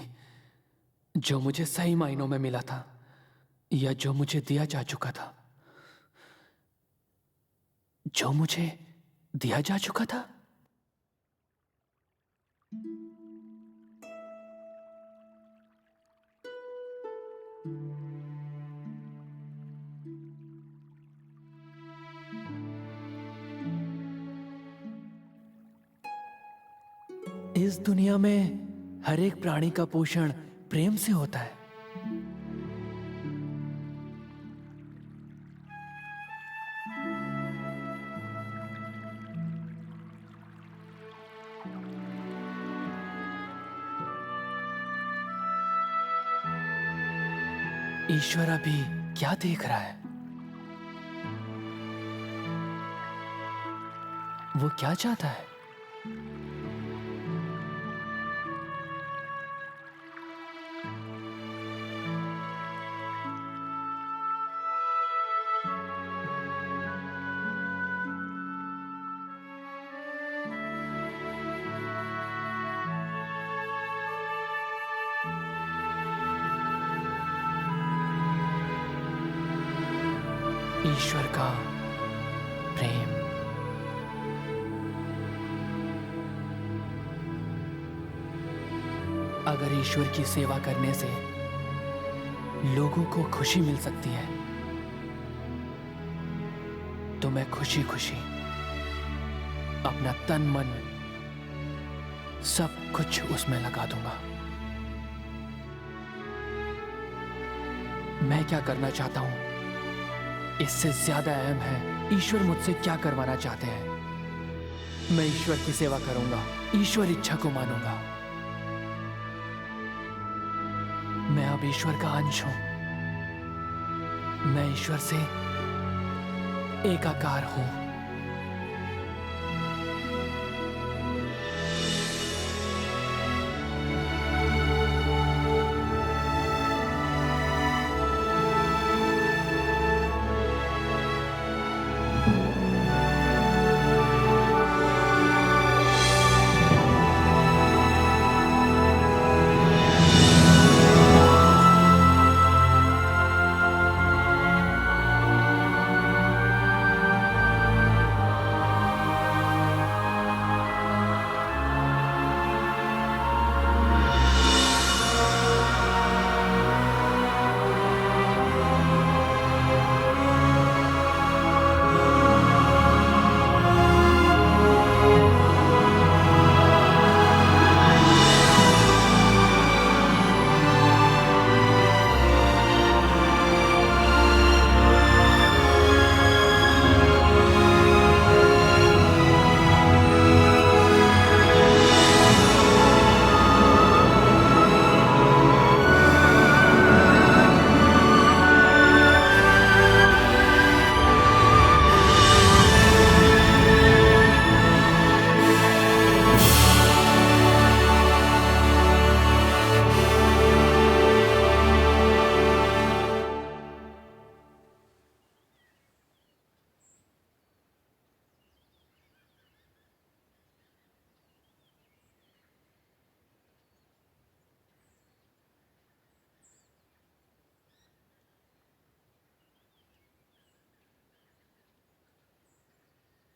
जो मुझे सही मायनों में मिला था या जो मुझे दिया जा चुका था। जो मुझे दिया जा चुका था। इस दुनिया में हर एक प्राणी का पोषण प्रेम से होता है। ईश्वर अभी क्या देख रहा है? वो क्या चाहता है? ईश्वर का प्रेम। अगर ईश्वर की सेवा करने से लोगों को खुशी मिल सकती है तो मैं खुशी खुशी अपना तन मन सब कुछ उसमें लगा दूंगा। मैं क्या करना चाहता हूं इससे ज्यादा अहम है ईश्वर मुझसे क्या करवाना चाहते हैं। मैं ईश्वर की सेवा करूंगा, ईश्वर इच्छा को मानूंगा। मैं अब ईश्वर का अंश हूं। मैं ईश्वर से एकाकार हूं।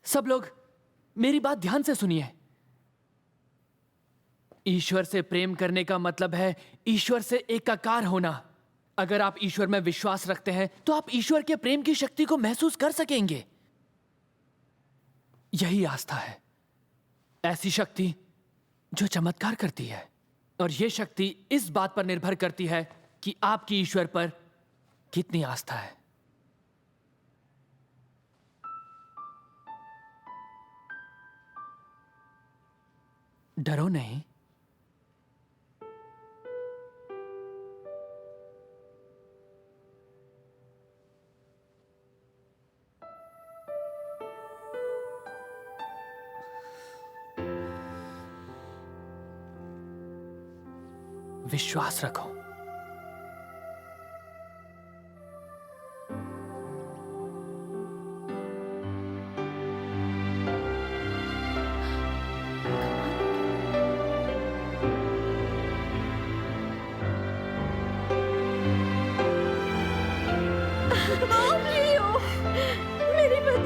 सब लोग मेरी बात ध्यान से सुनिए। ईश्वर से प्रेम करने का मतलब है ईश्वर से एकाकार होना। अगर आप ईश्वर में विश्वास रखते हैं तो आप ईश्वर के प्रेम की शक्ति को महसूस कर सकेंगे। यही आस्था है, ऐसी शक्ति जो चमत्कार करती है। और यह शक्ति इस बात पर निर्भर करती है कि आपकी ईश्वर पर कितनी आस्था है। डरो नहीं। विश्वास रखो।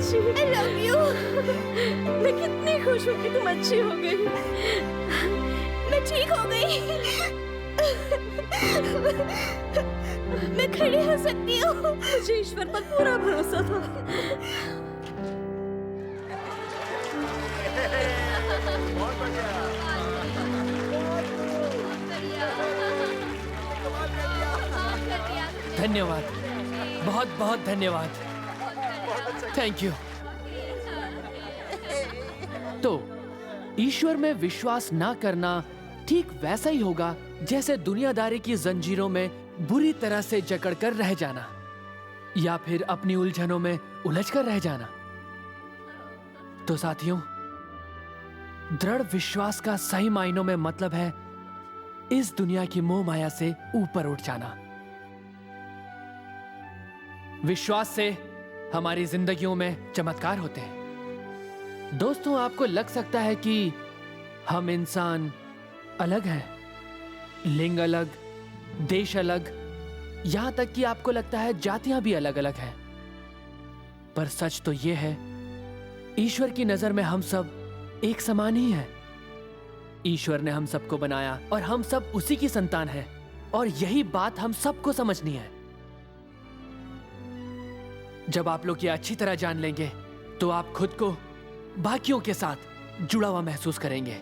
Meenakshi, I love you. मैं कितनी खुश हूँ कि तुम अच्छी हो गई। मैं ठीक हो गई। मैं खड़ी हो सकती हूँ। मुझे ईश्वर पर पूरा भरोसा था। धन्यवाद, बहुत बहुत धन्यवाद। Thank you. तो ईश्वर में विश्वास ना करना ठीक वैसा ही होगा जैसे दुनियादारी की जंजीरों में बुरी तरह से जकड़कर रह जाना या फिर अपनी उलझनों में उलझकर रह जाना। तो साथियों, दृढ़ विश्वास का सही मायनों में मतलब है इस दुनिया की मोह माया से ऊपर उठ जाना। विश्वास से हमारी जिंदगियों में चमत्कार होते हैं। दोस्तों, आपको लग सकता है कि हम इंसान अलग हैं, लिंग अलग, देश अलग, यहां तक कि आपको लगता है जातियां भी अलग अलग हैं। पर सच तो यह है, ईश्वर की नजर में हम सब एक समान ही हैं। ईश्वर ने हम सबको बनाया और हम सब उसी की संतान हैं, और यही बात हम सबको समझनी है। जब आप लोग ये अच्छी तरह जान लेंगे तो आप खुद को बाकियों के साथ जुड़ा हुआ महसूस करेंगे।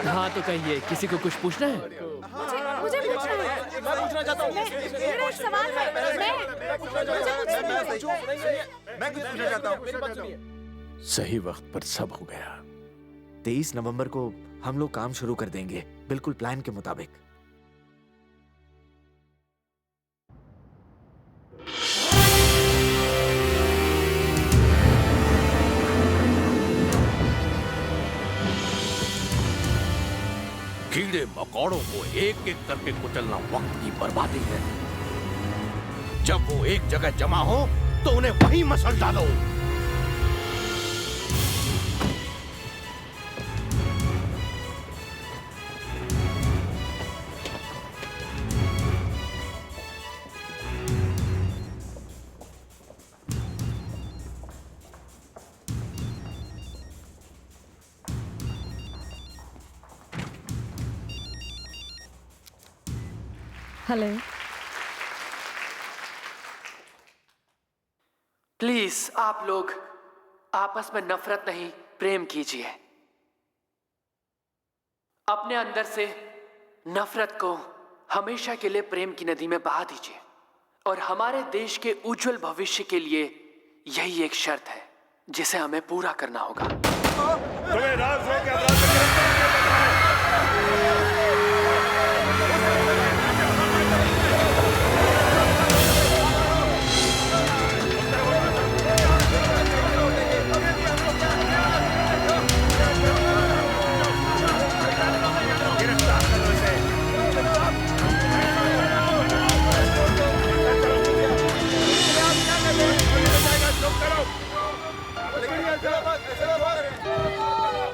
हाँ तो कहिए, किसी को कुछ पूछना है? मुझे पूछना है। मैं पूछना चाहता हूँ। मेरा एक सवाल है। मैं कुछ पूछना चाहता हूँ। सही वक्त पर सब हो गया। 23 नवंबर को हम लोग काम शुरू कर देंगे, बिल्कुल प्लान के मुताबिक। कीड़े मकोड़ों को एक एक करके कुचलना वक्त की बर्बादी है। जब वो एक जगह जमा हो तो उन्हें वहीं मसल डालो। हेलो। प्लीज आप लोग आपस में नफरत नहीं, प्रेम कीजिए। अपने अंदर से नफरत को हमेशा के लिए प्रेम की नदी में बहा दीजिए। और हमारे देश के उज्जवल भविष्य के लिए यही एक शर्त है जिसे हमें पूरा करना होगा। तुम्हें राज हो क्या?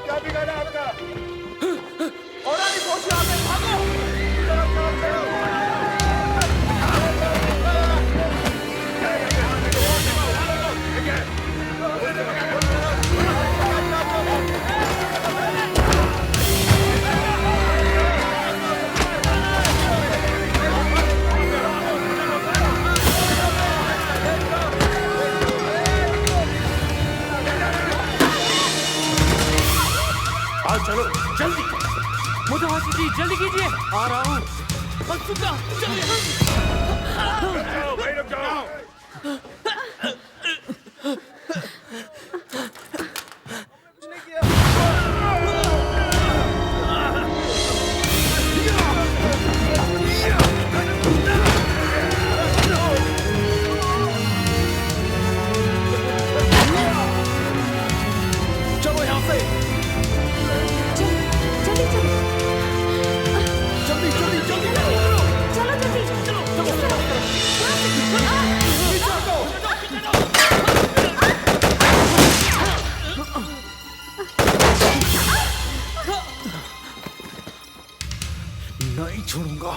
क्या बिगाड़ा आपका? और आनी फौजी आगे भागो! चलो जल्दी। मुतवासी जी, जल्दी कीजिए। आ रहा हूँ। मनसुखा, जल्दी। भाई रुक जाओ। चलो यहाँ से। नहीं छोड़ूंगा।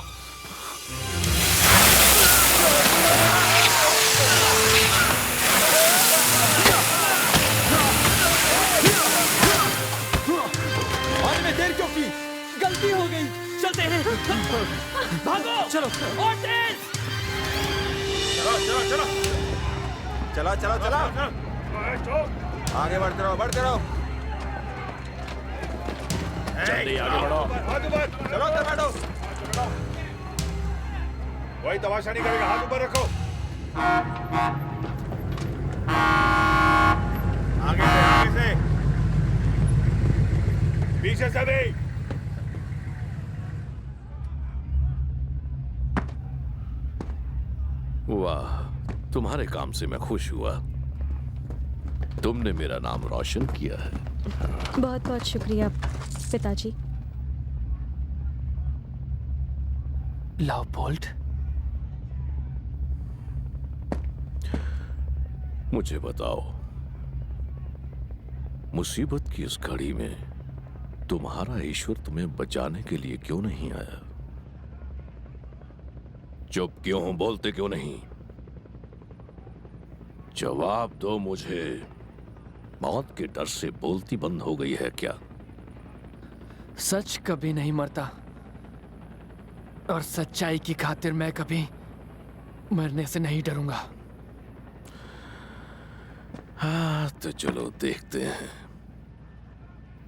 गलती हो गई। चलते हैं। भागो। चलो। ओटिस! चलो चलो चलो चला चला चला, आगे बढ़ते रहो बढ़ते रहो। जल्दी आगे बढ़ो। आगे बढ़, चलो अंदर बैठो। कोई तमाशा नहीं करेगा, हाथ ऊपर रखो। आगे से पीछे से भी। वाह, तुम्हारे काम से मैं खुश हुआ। तुमने मेरा नाम रोशन किया है। बहुत बहुत शुक्रिया पिताजी। लाओपोल्ड, मुझे बताओ, मुसीबत की इस घड़ी में तुम्हारा ईश्वर तुम्हें बचाने के लिए क्यों नहीं आया? चुप क्यों हो, बोलते क्यों नहीं? जवाब दो मुझे। मौत के डर से बोलती बंद हो गई है क्या? सच कभी नहीं मरता और सच्चाई की खातिर मैं कभी मरने से नहीं डरूंगा। हाँ, तो चलो देखते हैं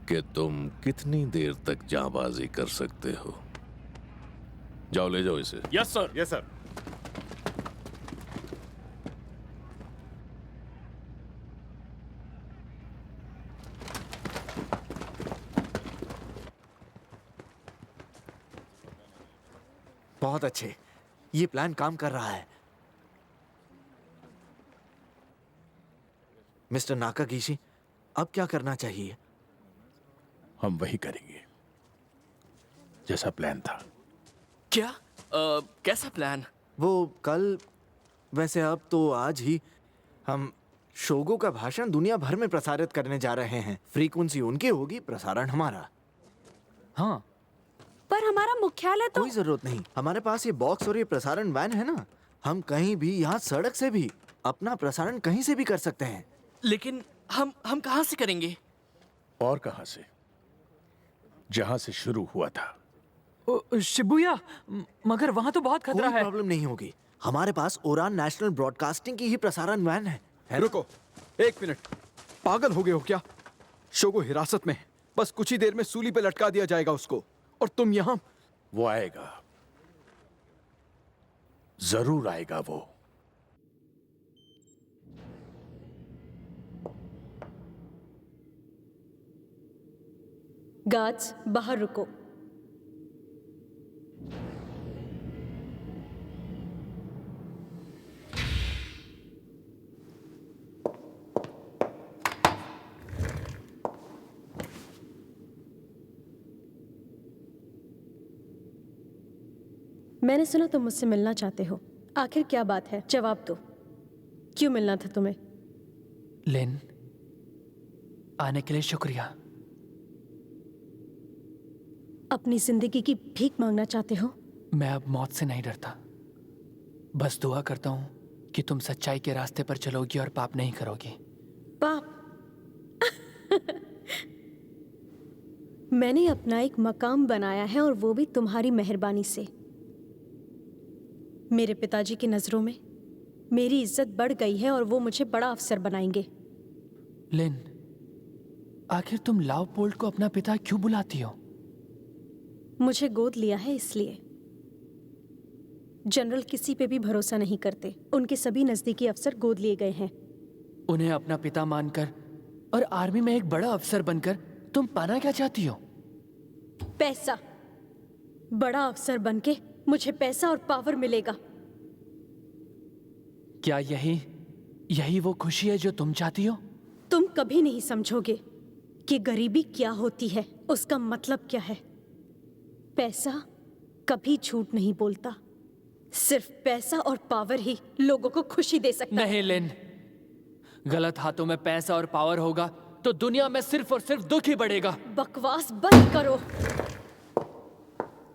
कि तुम कितनी देर तक जांबाजी कर सकते हो। जाओ, ले जाओ इसे। Yes sir. Yes sir. बहुत अच्छे, ये प्लान काम कर रहा है। मिस्टर नाकागीशी, अब क्या करना चाहिए? हम वही करेंगे जैसा प्लान था। क्या? कैसा प्लान? वो कल, वैसे अब तो आज ही, हम शोगो का भाषण दुनिया भर में प्रसारित करने जा रहे हैं। फ्रीक्वेंसी उनकी होगी, प्रसारण हमारा। हाँ, पर हमारा मुख्यालय तो... कोई जरूरत नहीं, हमारे पास ये बॉक्स और ये प्रसारण वैन है ना। हम कहीं भी, यहाँ सड़क से भी अपना प्रसारण कहीं से भी कर सकते हैं। लेकिन हम कहाँ से करेंगे? और कहां से? जहां से शुरू हुआ था। शिबुया, मगर वहां तो बहुत खतरा है। प्रॉब्लम नहीं होगी, हमारे पास ओरान नेशनल ब्रॉडकास्टिंग की ही प्रसारण वैन है। रुको, एक मिनट, पागल हो गए हो क्या? शोगो हिरासत में है, बस कुछ ही देर में सूली पे लटका दिया जाएगा उसको, और तुम यहां। वो आएगा, जरूर आएगा वो। गार्ड्स, बाहर रुको। मैंने सुना तुम मुझसे मिलना चाहते हो। आखिर क्या बात है, जवाब दो। क्यों मिलना था तुम्हें? लिन, आने के लिए शुक्रिया। अपनी जिंदगी की भीख मांगना चाहते हो? मैं अब मौत से नहीं डरता। बस दुआ करता हूं कि तुम सच्चाई के रास्ते पर चलोगी और पाप नहीं करोगी। पाप? मैंने अपना एक मकाम बनाया है, और वो भी तुम्हारी मेहरबानी से। मेरे पिताजी की नजरों में मेरी इज्जत बढ़ गई है, और वो मुझे बड़ा अफसर बनाएंगे। लिन, आखिर तुम लाओपोल्ड को अपना पिता क्यों बुलाती हो? मुझे गोद लिया है इसलिए। जनरल किसी पे भी भरोसा नहीं करते, उनके सभी नजदीकी अफसर गोद लिए गए हैं। उन्हें अपना पिता मानकर और आर्मी में एक बड़ा अफसर बनकर तुम पाना क्या चाहती हो? पैसा। बड़ा अफसर बनके मुझे पैसा और पावर मिलेगा। क्या यही वो खुशी है जो तुम चाहती हो? तुम कभी नहीं समझोगे कि गरीबी क्या होती है, उसका मतलब क्या है। पैसा कभी झूठ नहीं बोलता। सिर्फ पैसा और पावर ही लोगों को खुशी दे सकता है। नहीं लिन, गलत हाथों में पैसा और पावर होगा तो दुनिया में सिर्फ और सिर्फ दुख ही बढ़ेगा। बकवास बंद करो।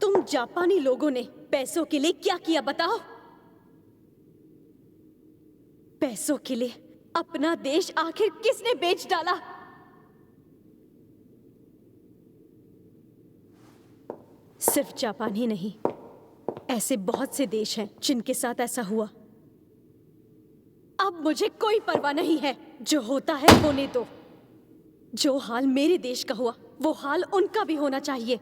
तुम जापानी लोगों ने पैसों के लिए क्या किया बताओ? पैसों के लिए अपना देश आखिर किसने बेच डाला? सिर्फ जापान ही नहीं, ऐसे बहुत से देश हैं जिनके साथ ऐसा हुआ। अब मुझे कोई परवाह नहीं है, जो होता है होने दो। जो हाल मेरे देश का हुआ, वो हाल उनका भी होना चाहिए।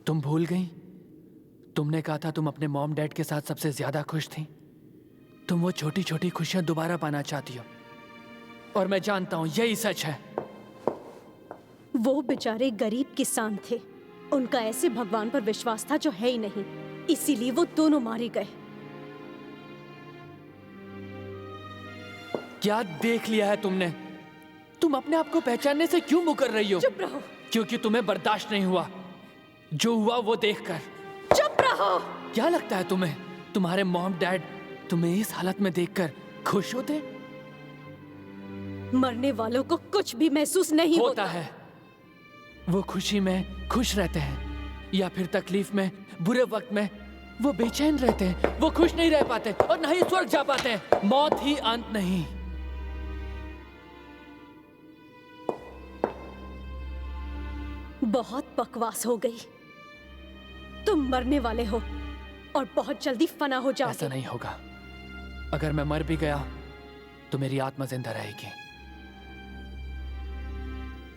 तुम भूल गई? तुमने कहा था तुम अपने मॉम डैड के साथ सबसे ज्यादा खुश थी। तुम वो छोटी छोटी खुशियां दोबारा पाना चाहती हो, और मैं जानता हूं यही सच है। वो बेचारे गरीब किसान थे, उनका ऐसे भगवान पर विश्वास था जो है ही नहीं, इसीलिए वो दोनों मारे गए। क्या देख लिया है तुमने? तुम अपने आप को पहचानने से क्यों मुकर रही हो? चुप रहो। क्योंकि तुम्हें बर्दाश्त नहीं हुआ जो हुआ वो देखकर। चुप रहो। क्या लगता है तुम्हें तुम्हारे मॉम डैड तुम्हें इस हालत में देखकर खुश होते? मरने वालों को कुछ भी महसूस नहीं होता है। वो खुशी में खुश रहते हैं या फिर तकलीफ में, बुरे वक्त में वो बेचैन रहते हैं। वो खुश नहीं रह पाते और न ही स्वर्ग जा पाते हैं। मौत ही अंत नहीं। बहुत बकवास हो गई। तुम मरने वाले हो और बहुत जल्दी फना हो जाओगे। ऐसा नहीं होगा। अगर मैं मर भी गया तो मेरी आत्मा जिंदा रहेगी।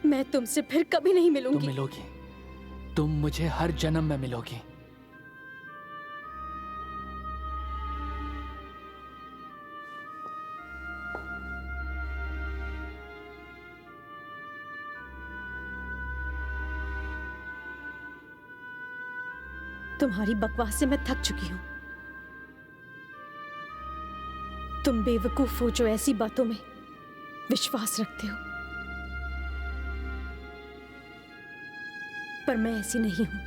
मैं तुमसे फिर कभी नहीं मिलूंगी। तुम मिलोगी। तुम मुझे हर जन्म में मिलोगी। तुम्हारी बकवास से मैं थक चुकी हूं। तुम बेवकूफ हो जो ऐसी बातों में विश्वास रखते हो, पर मैं ऐसी नहीं हूं।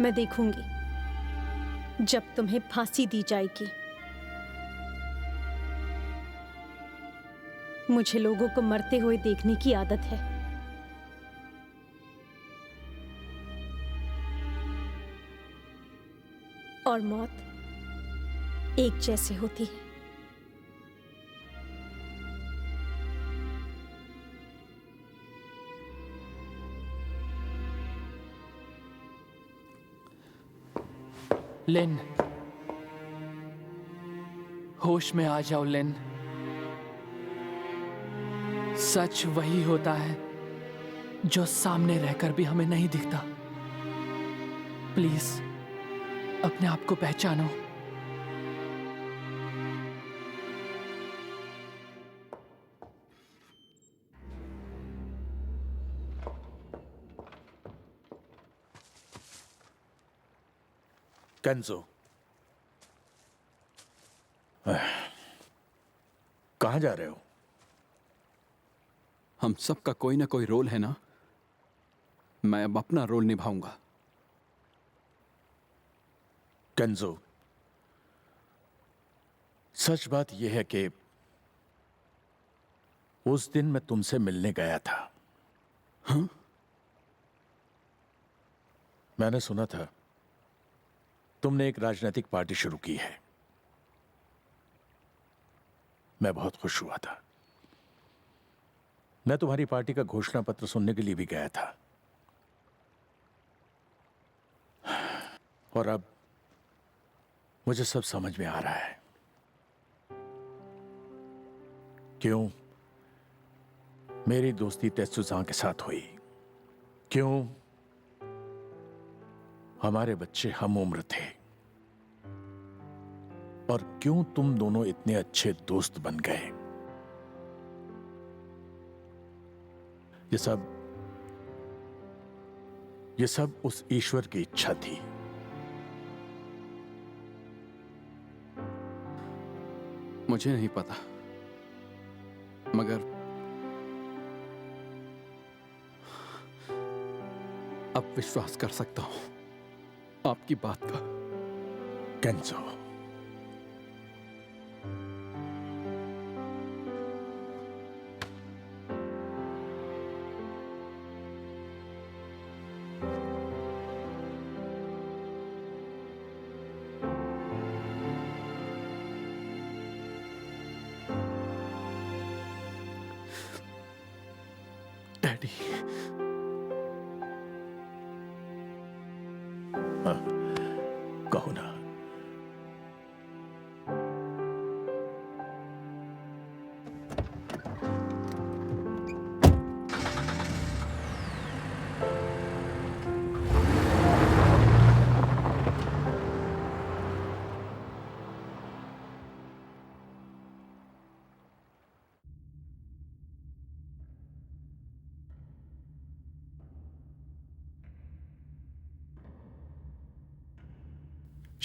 मैं देखूंगी जब तुम्हें फांसी दी जाएगी। मुझे लोगों को मरते हुए देखने की आदत है। और मौत एक जैसे होती है। लिन, होश में आ जाओ लिन। सच वही होता है जो सामने रहकर भी हमें नहीं दिखता। प्लीज अपने आप को पहचानो। केंजो, कहां जा रहे हो? हम सबका कोई ना कोई रोल है ना। मैं अब अपना रोल निभाऊंगा। केंजो, सच बात यह है कि उस दिन मैं तुमसे मिलने गया था। हाँ? मैंने सुना था तुमने एक राजनीतिक पार्टी शुरू की है। मैं बहुत खुश हुआ था। मैं तुम्हारी पार्टी का घोषणा पत्र सुनने के लिए भी गया था। और अब मुझे सब समझ में आ रहा है क्यों मेरी दोस्ती तेत्सुजान के साथ हुई, क्यों हमारे बच्चे हम उम्र थे, और क्यों तुम दोनों इतने अच्छे दोस्त बन गए। ये सब उस ईश्वर की इच्छा थी। मुझे नहीं पता, मगर अब विश्वास कर सकता हूं आपकी बात का। केंजो, डैडी। हाँ, कहो ना।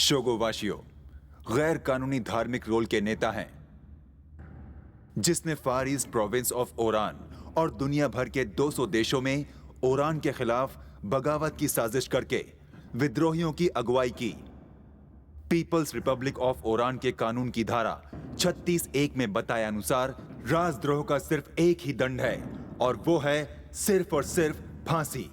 शोगोवाशियो गैर कानूनी धार्मिक रोल के नेता हैं जिसने फार ईस्ट प्रोविंस ऑफ ओरान और दुनिया भर के 200 देशों में ओरान के खिलाफ बगावत की साजिश करके विद्रोहियों की अगुवाई की। पीपल्स रिपब्लिक ऑफ ओरान के कानून की धारा 36(1) में बताए अनुसार राजद्रोह का सिर्फ एक ही दंड है और वो है सिर्फ और सिर्फ फांसी।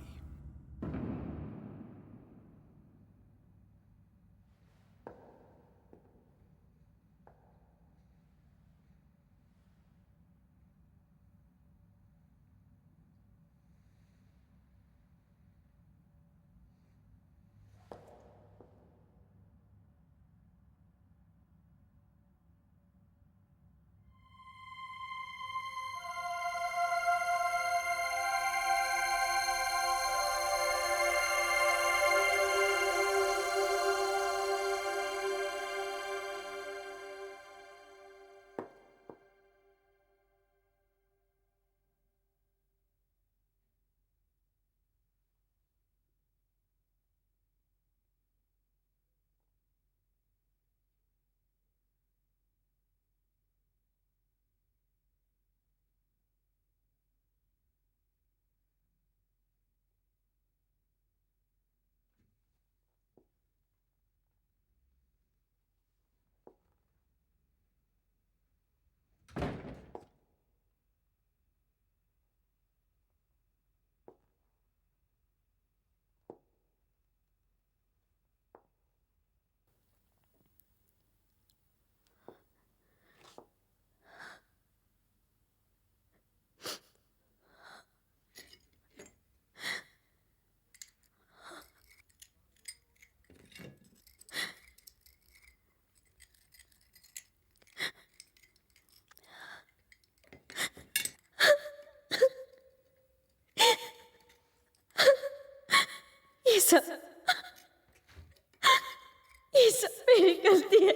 ये सब मेरी गलती है।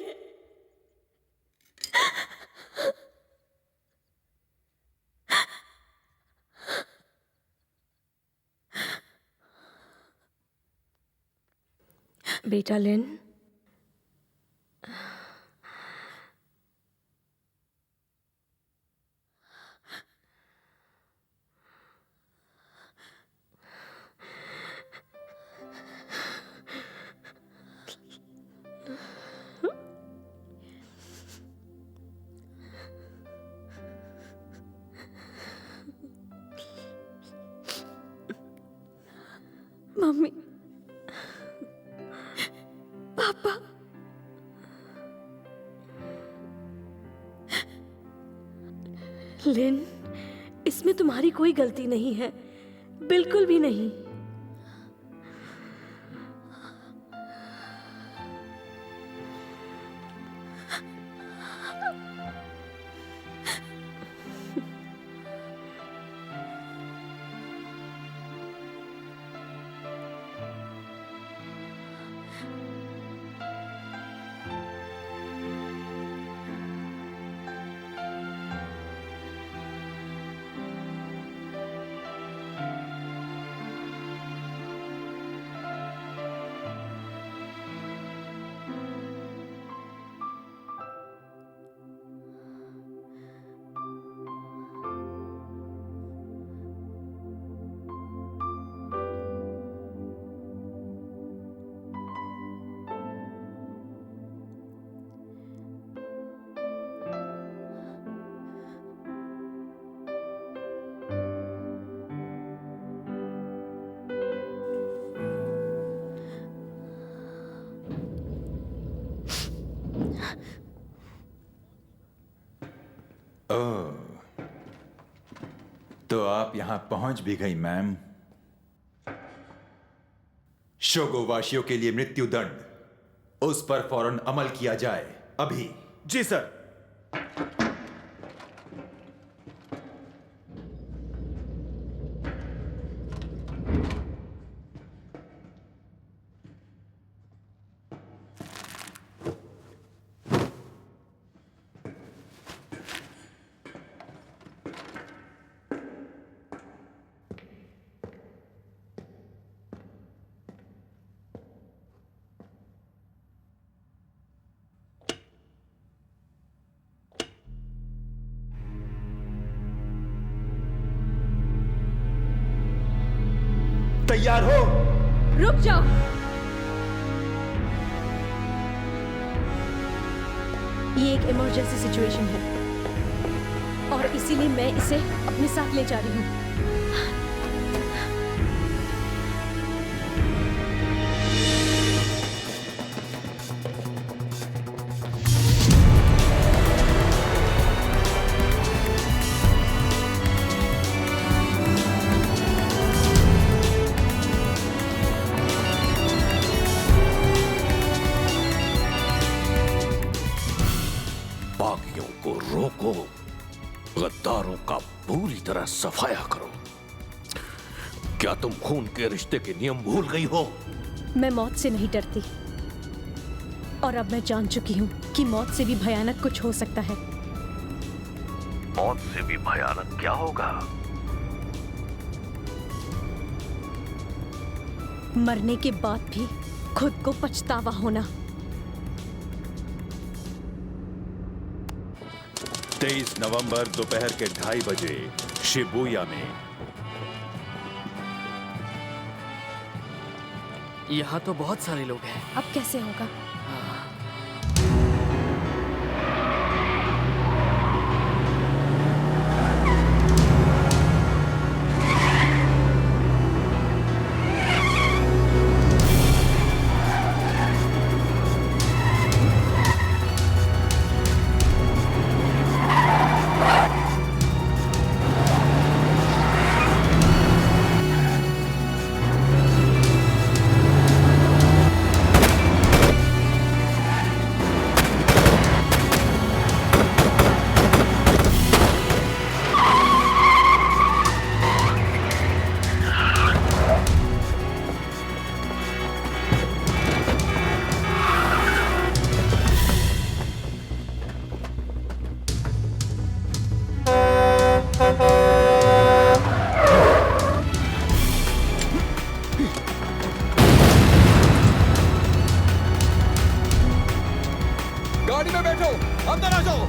बेटा लिन, मम्मी, पापा, लिन, इसमें तुम्हारी कोई गलती नहीं है, बिल्कुल भी नहीं। तो आप यहां पहुंच भी गई मैम। शोगो वासियों के लिए मृत्यु दंड, उस पर फौरन अमल किया जाए अभी। जी सर। तैयार हो? रुक जाओ। ये एक इमरजेंसी सिचुएशन है और इसीलिए मैं इसे अपने साथ ले जा रही हूँ। गद्दारों का पूरी तरह सफाया करो। क्या तुम खून के रिश्ते के नियम भूल गई हो? मैं मौत से नहीं डरती और अब मैं जान चुकी हूँ कि मौत से भी भयानक कुछ हो सकता है। मौत से भी भयानक क्या होगा? मरने के बाद भी खुद को पछतावा होना। 23 नवंबर दोपहर के 2:30 बजे शिबुया में। यहाँ तो बहुत सारे लोग हैं। अब कैसे होगा? गाड़ी में बैठो, अंदर आ जाओ।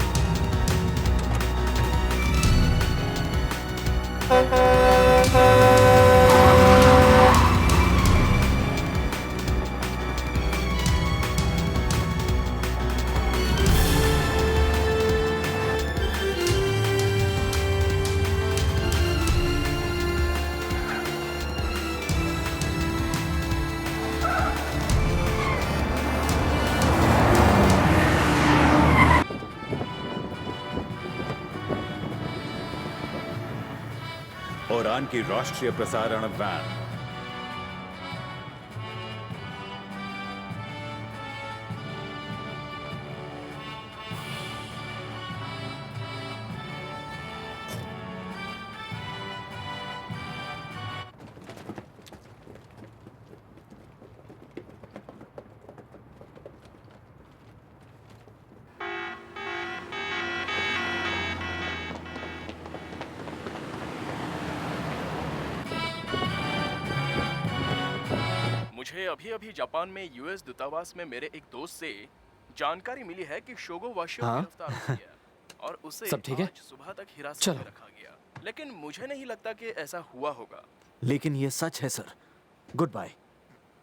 ओरान की राष्ट्रीय प्रसारण वैन। मुझे अभी-अभी जापान में यूएस दूतावास में मेरे एक दोस्त से जानकारी मिली है कि शोगो वाशियो गिरफ्तार हो गया और उसे सब ठीक है? आज सुबह तक हिरासत में रखा गया। लेकिन मुझे नहीं लगता कि ऐसा हुआ होगा। लेकिन ये सच है सर। Good bye.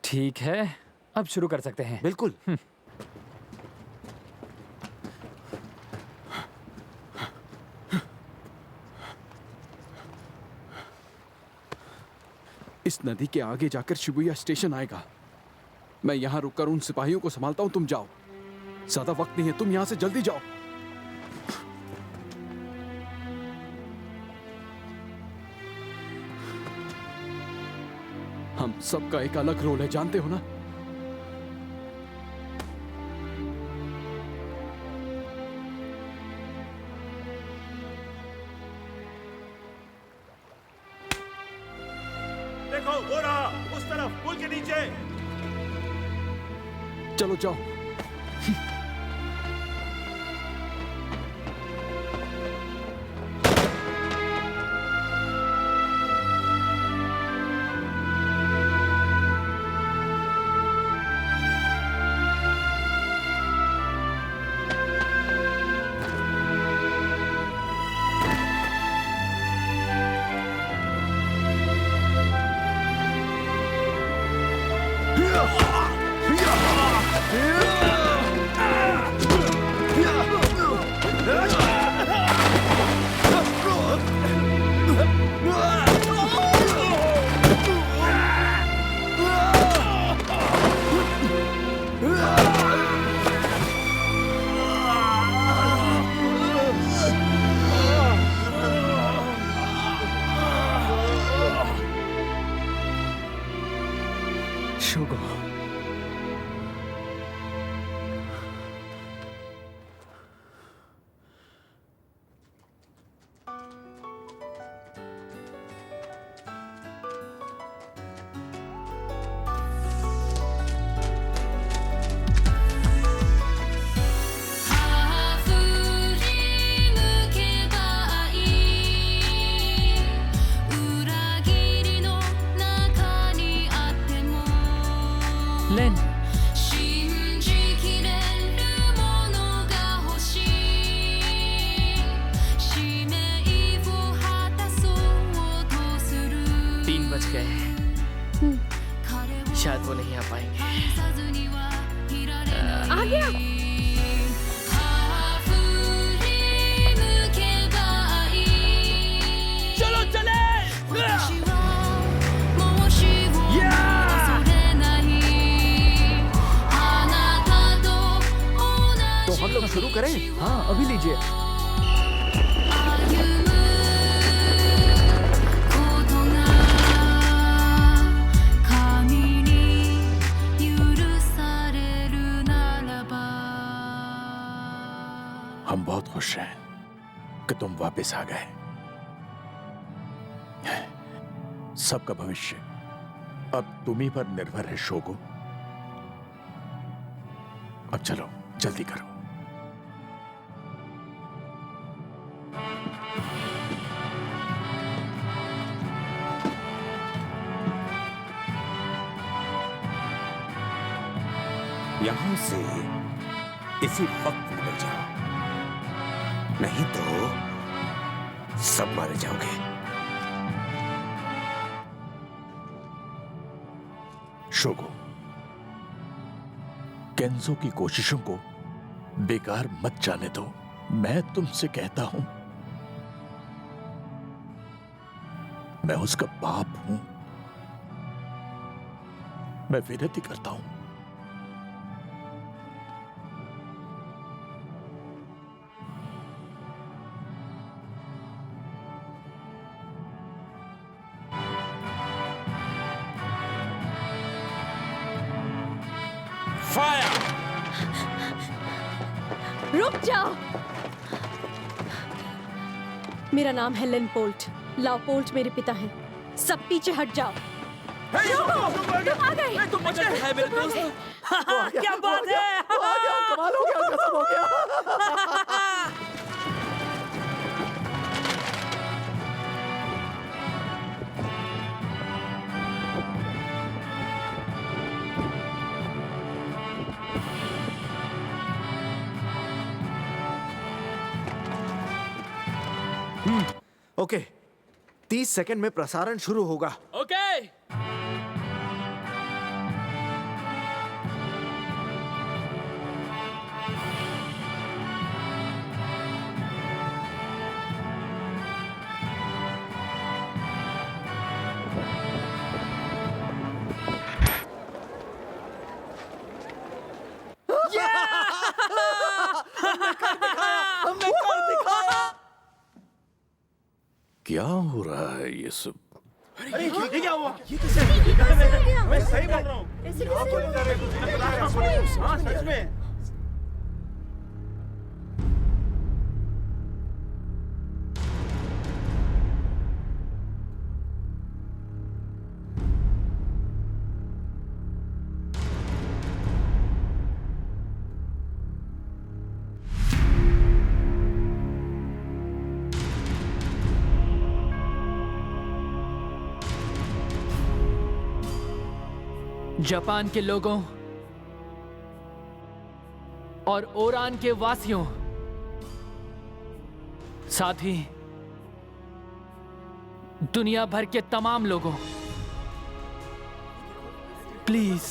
ठीक है, अब शुरू कर सकते हैं। बिल्कुल। इस नदी के आगे जाकर शिबुया स्टेशन आएगा। मैं यहाँ रुककर उन सिपाहियों को संभालता हूँ, तुम जाओ। ज्यादा वक्त नहीं है, तुम यहाँ से जल्दी जाओ। हम सबका एक अलग रोल है, जानते हो ना? देखो वो रहा, उस तरफ पुल के नीचे। चलो जाओ। शोगो, लेन, तीन बज गए। शायद वो नहीं आ पाएंगे। आ गया। चलो चले। तो हम लोग शुरू करें? हाँ, अभी लीजिए। हम बहुत खुश हैं कि तुम वापस आ गए। सबका भविष्य अब तुम ही पर निर्भर है शोगो। अब चलो जल्दी करो। यहां से इसी वक्त निकल जाओ, नहीं तो सब मारे जाओगे। शोगो, केंजो की कोशिशों को बेकार मत जाने दो। मैं तुमसे कहता हूं, मैं उसका बाप हूं। मैं विनती करता हूं, रुक जाओ। मेरा नाम है लिन पोल्ट। लाओ पोल्ट मेरे पिता हैं। सब पीछे हट जाओ। तुम आ गए। तुम बच गए हैं मेरे दोस्त। क्या बात है? कमाल हो गया, कसम हो गया। ओके, 30 सेकंड में प्रसारण शुरू होगा। ओके। हमने कर दिखाया। क्या हो रहा है ये सब? अरे ये क्या हुआ? ये कैसे हो गया? मैं सही बोल रहा हूँ। ऐसे कैसे हो गया? हाँ सच में। जापान के लोगों और ओरान के वासियों, साथ ही दुनिया भर के तमाम लोगों, प्लीज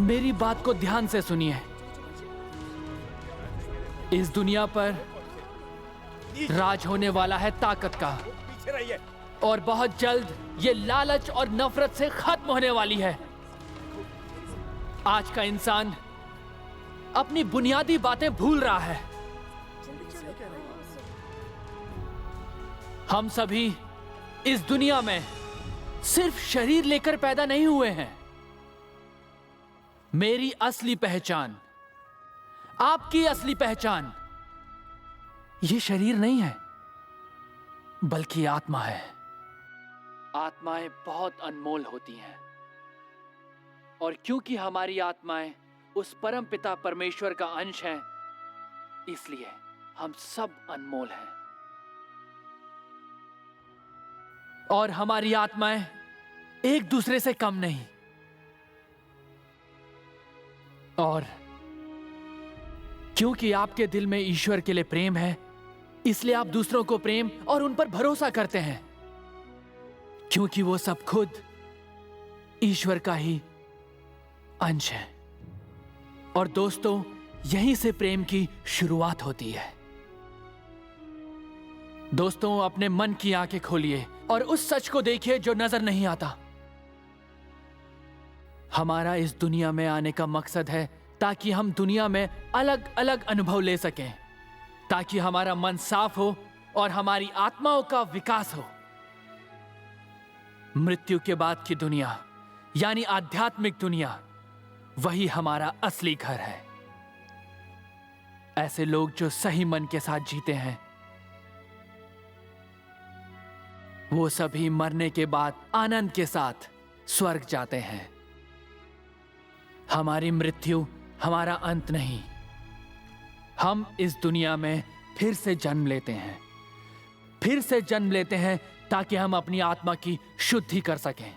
मेरी बात को ध्यान से सुनिए। इस दुनिया पर राज होने वाला है ताकत का, और बहुत जल्द ये लालच और नफरत से खत्म होने वाली है। आज का इंसान अपनी बुनियादी बातें भूल रहा है। हम सभी इस दुनिया में सिर्फ शरीर लेकर पैदा नहीं हुए हैं। मेरी असली पहचान, आपकी असली पहचान ये शरीर नहीं है, बल्कि आत्मा है। आत्माएं बहुत अनमोल होती हैं, और क्योंकि हमारी आत्माएं उस परम पिता परमेश्वर का अंश हैं, इसलिए हम सब अनमोल हैं। और हमारी आत्माएं एक दूसरे से कम नहीं। और क्योंकि आपके दिल में ईश्वर के लिए प्रेम है, इसलिए आप दूसरों को प्रेम और उन पर भरोसा करते हैं, क्योंकि वो सब खुद ईश्वर का ही अंश है। और दोस्तों, यहीं से प्रेम की शुरुआत होती है। दोस्तों, अपने मन की आंखें खोलिए और उस सच को देखिए जो नजर नहीं आता। हमारा इस दुनिया में आने का मकसद है ताकि हम दुनिया में अलग अलग अनुभव ले सकें, ताकि हमारा मन साफ हो और हमारी आत्माओं का विकास हो। मृत्यु के बाद की दुनिया, यानी आध्यात्मिक दुनिया, वही हमारा असली घर है। ऐसे लोग जो सही मन के साथ जीते हैं, वो सभी मरने के बाद आनंद के साथ स्वर्ग जाते हैं। हमारी मृत्यु हमारा अंत नहीं। हम इस दुनिया में फिर से जन्म लेते हैं, फिर से जन्म लेते हैं ताकि हम अपनी आत्मा की शुद्धि कर सकें।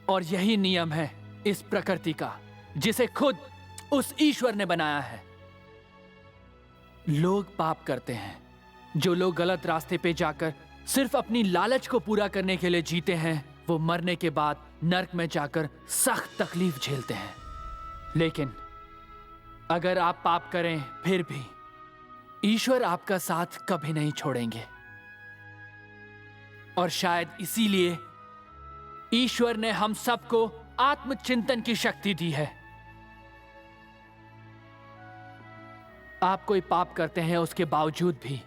और यही नियम है इस प्रकृति का, जिसे खुद उस ईश्वर ने बनाया है। लोग पाप करते हैं। जो लोग गलत रास्ते पे जाकर सिर्फ अपनी लालच को पूरा करने के लिए जीते हैं, वो मरने के बाद नर्क में जाकर सख्त तकलीफ झेलते हैं। लेकिन अगर आप पाप करें, फिर भी ईश्वर आपका साथ कभी नहीं छोड़ेंगे। और शायद इसीलिए ईश्वर ने हम सबको आत्मचिंतन की शक्ति दी है। आप कोई पाप करते हैं, उसके बावजूद भी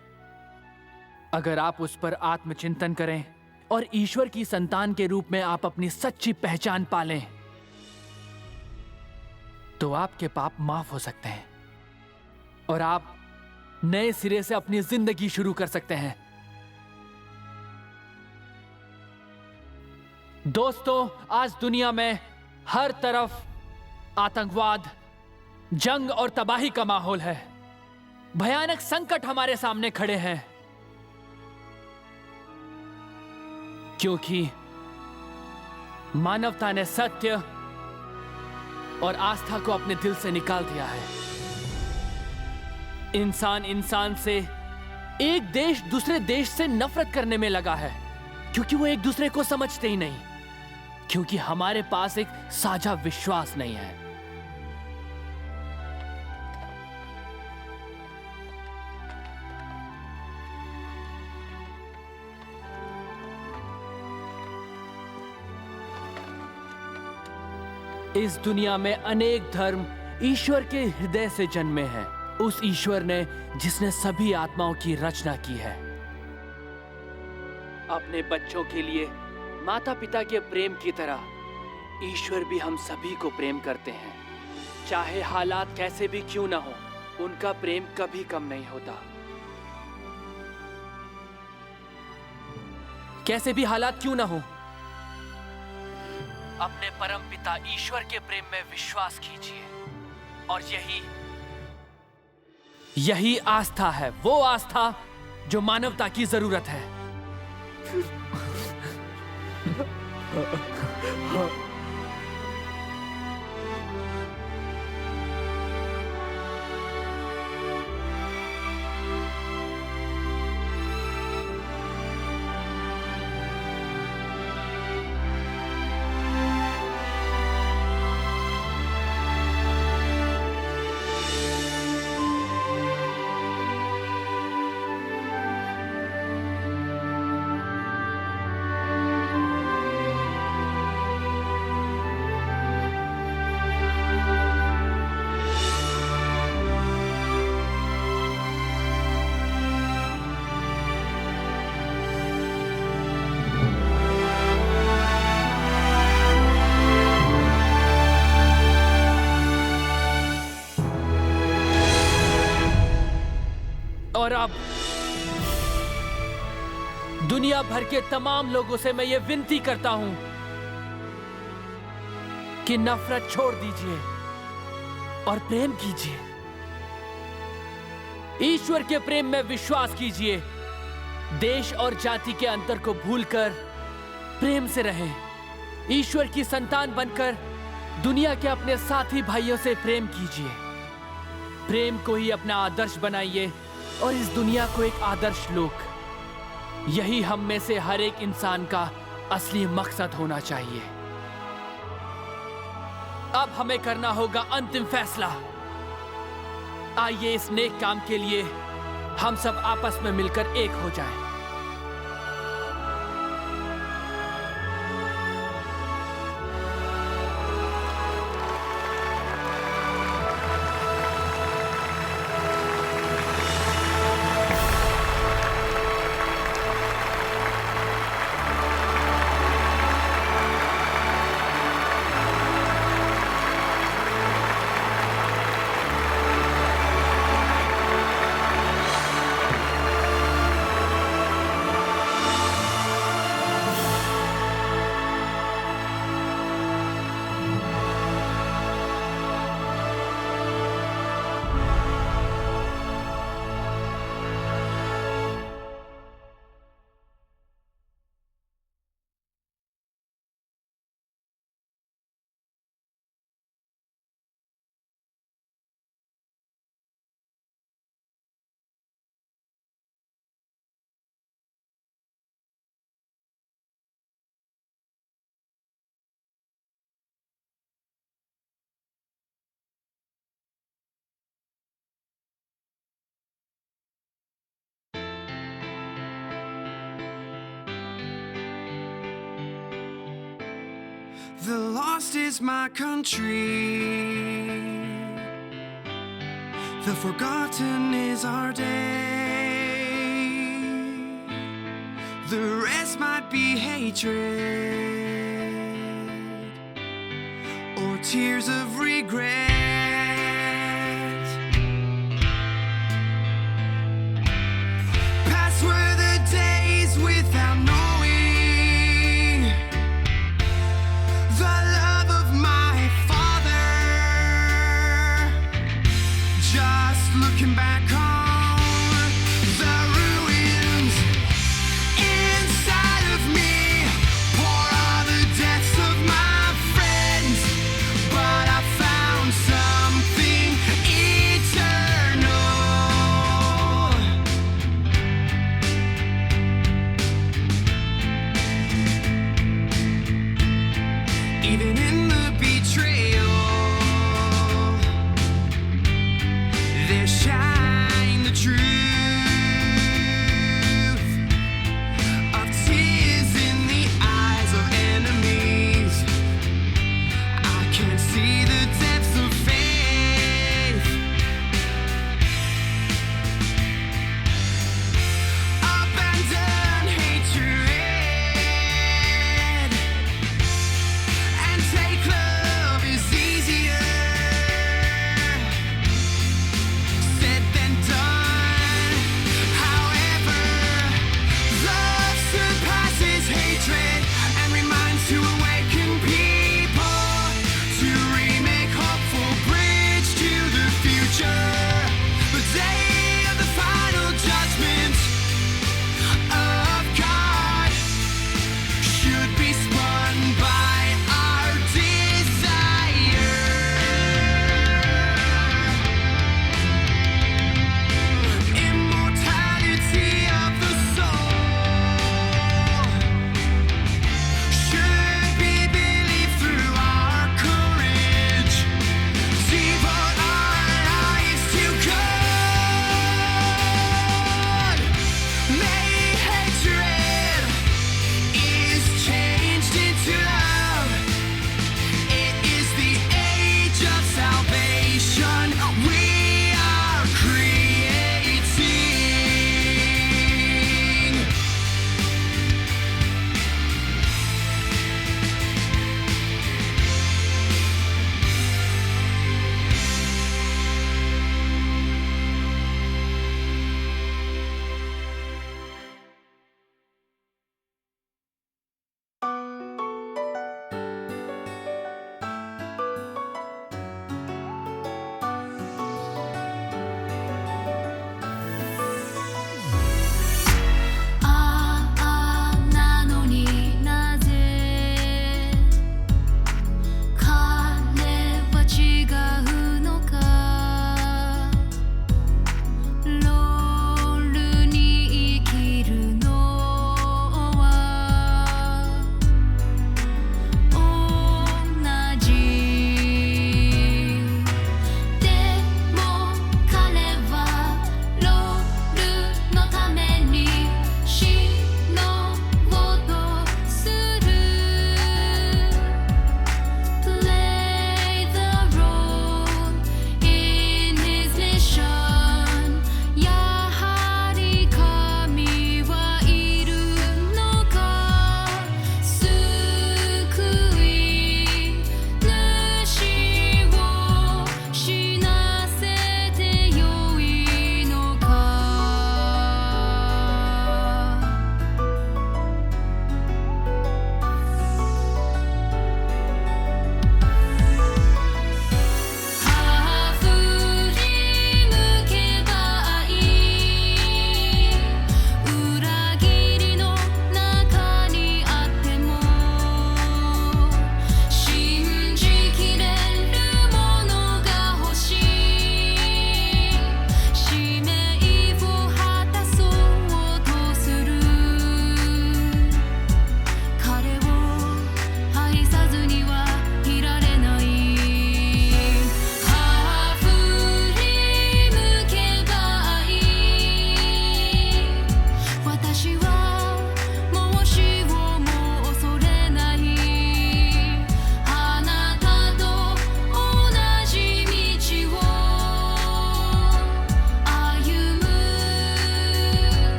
अगर आप उस पर आत्मचिंतन करें और ईश्वर की संतान के रूप में आप अपनी सच्ची पहचान पालें, तो आपके पाप माफ हो सकते हैं और आप नए सिरे से अपनी जिंदगी शुरू कर सकते हैं। दोस्तों, आज दुनिया में हर तरफ आतंकवाद, जंग और तबाही का माहौल है। भयानक संकट हमारे सामने खड़े हैं, क्योंकि मानवता ने सत्य और आस्था को अपने दिल से निकाल दिया है। इंसान इंसान से, एक देश दूसरे देश से नफरत करने में लगा है, क्योंकि वो एक दूसरे को समझते ही नहीं, क्योंकि हमारे पास एक साझा विश्वास नहीं है। इस दुनिया में अनेक धर्म ईश्वर के हृदय से जन्मे हैं, उस ईश्वर ने जिसने सभी आत्माओं की रचना की है। अपने बच्चों के लिए माता पिता के प्रेम की तरह ईश्वर भी हम सभी को प्रेम करते हैं। चाहे हालात कैसे भी क्यों ना हो, उनका प्रेम कभी कम नहीं होता। कैसे भी हालात क्यों ना हो, अपने परम पिता ईश्वर के प्रेम में विश्वास कीजिए और यही आस्था है, वो आस्था जो मानवता की जरूरत है। और अब दुनिया भर के तमाम लोगों से मैं ये विनती करता हूं कि नफरत छोड़ दीजिए और प्रेम कीजिए। ईश्वर के प्रेम में विश्वास कीजिए। देश और जाति के अंतर को भूलकर प्रेम से रहें। ईश्वर की संतान बनकर दुनिया के अपने साथी भाइयों से प्रेम कीजिए। प्रेम को ही अपना आदर्श बनाइए और इस दुनिया को एक आदर्श लोक। यही हम में से हर एक इंसान का असली मकसद होना चाहिए। अब हमें करना होगा अंतिम फैसला। आइए इस नेक काम के लिए हम सब आपस में मिलकर एक हो जाएं। The lost is my country, the forgotten is our day, the rest might be hatred or tears of regret.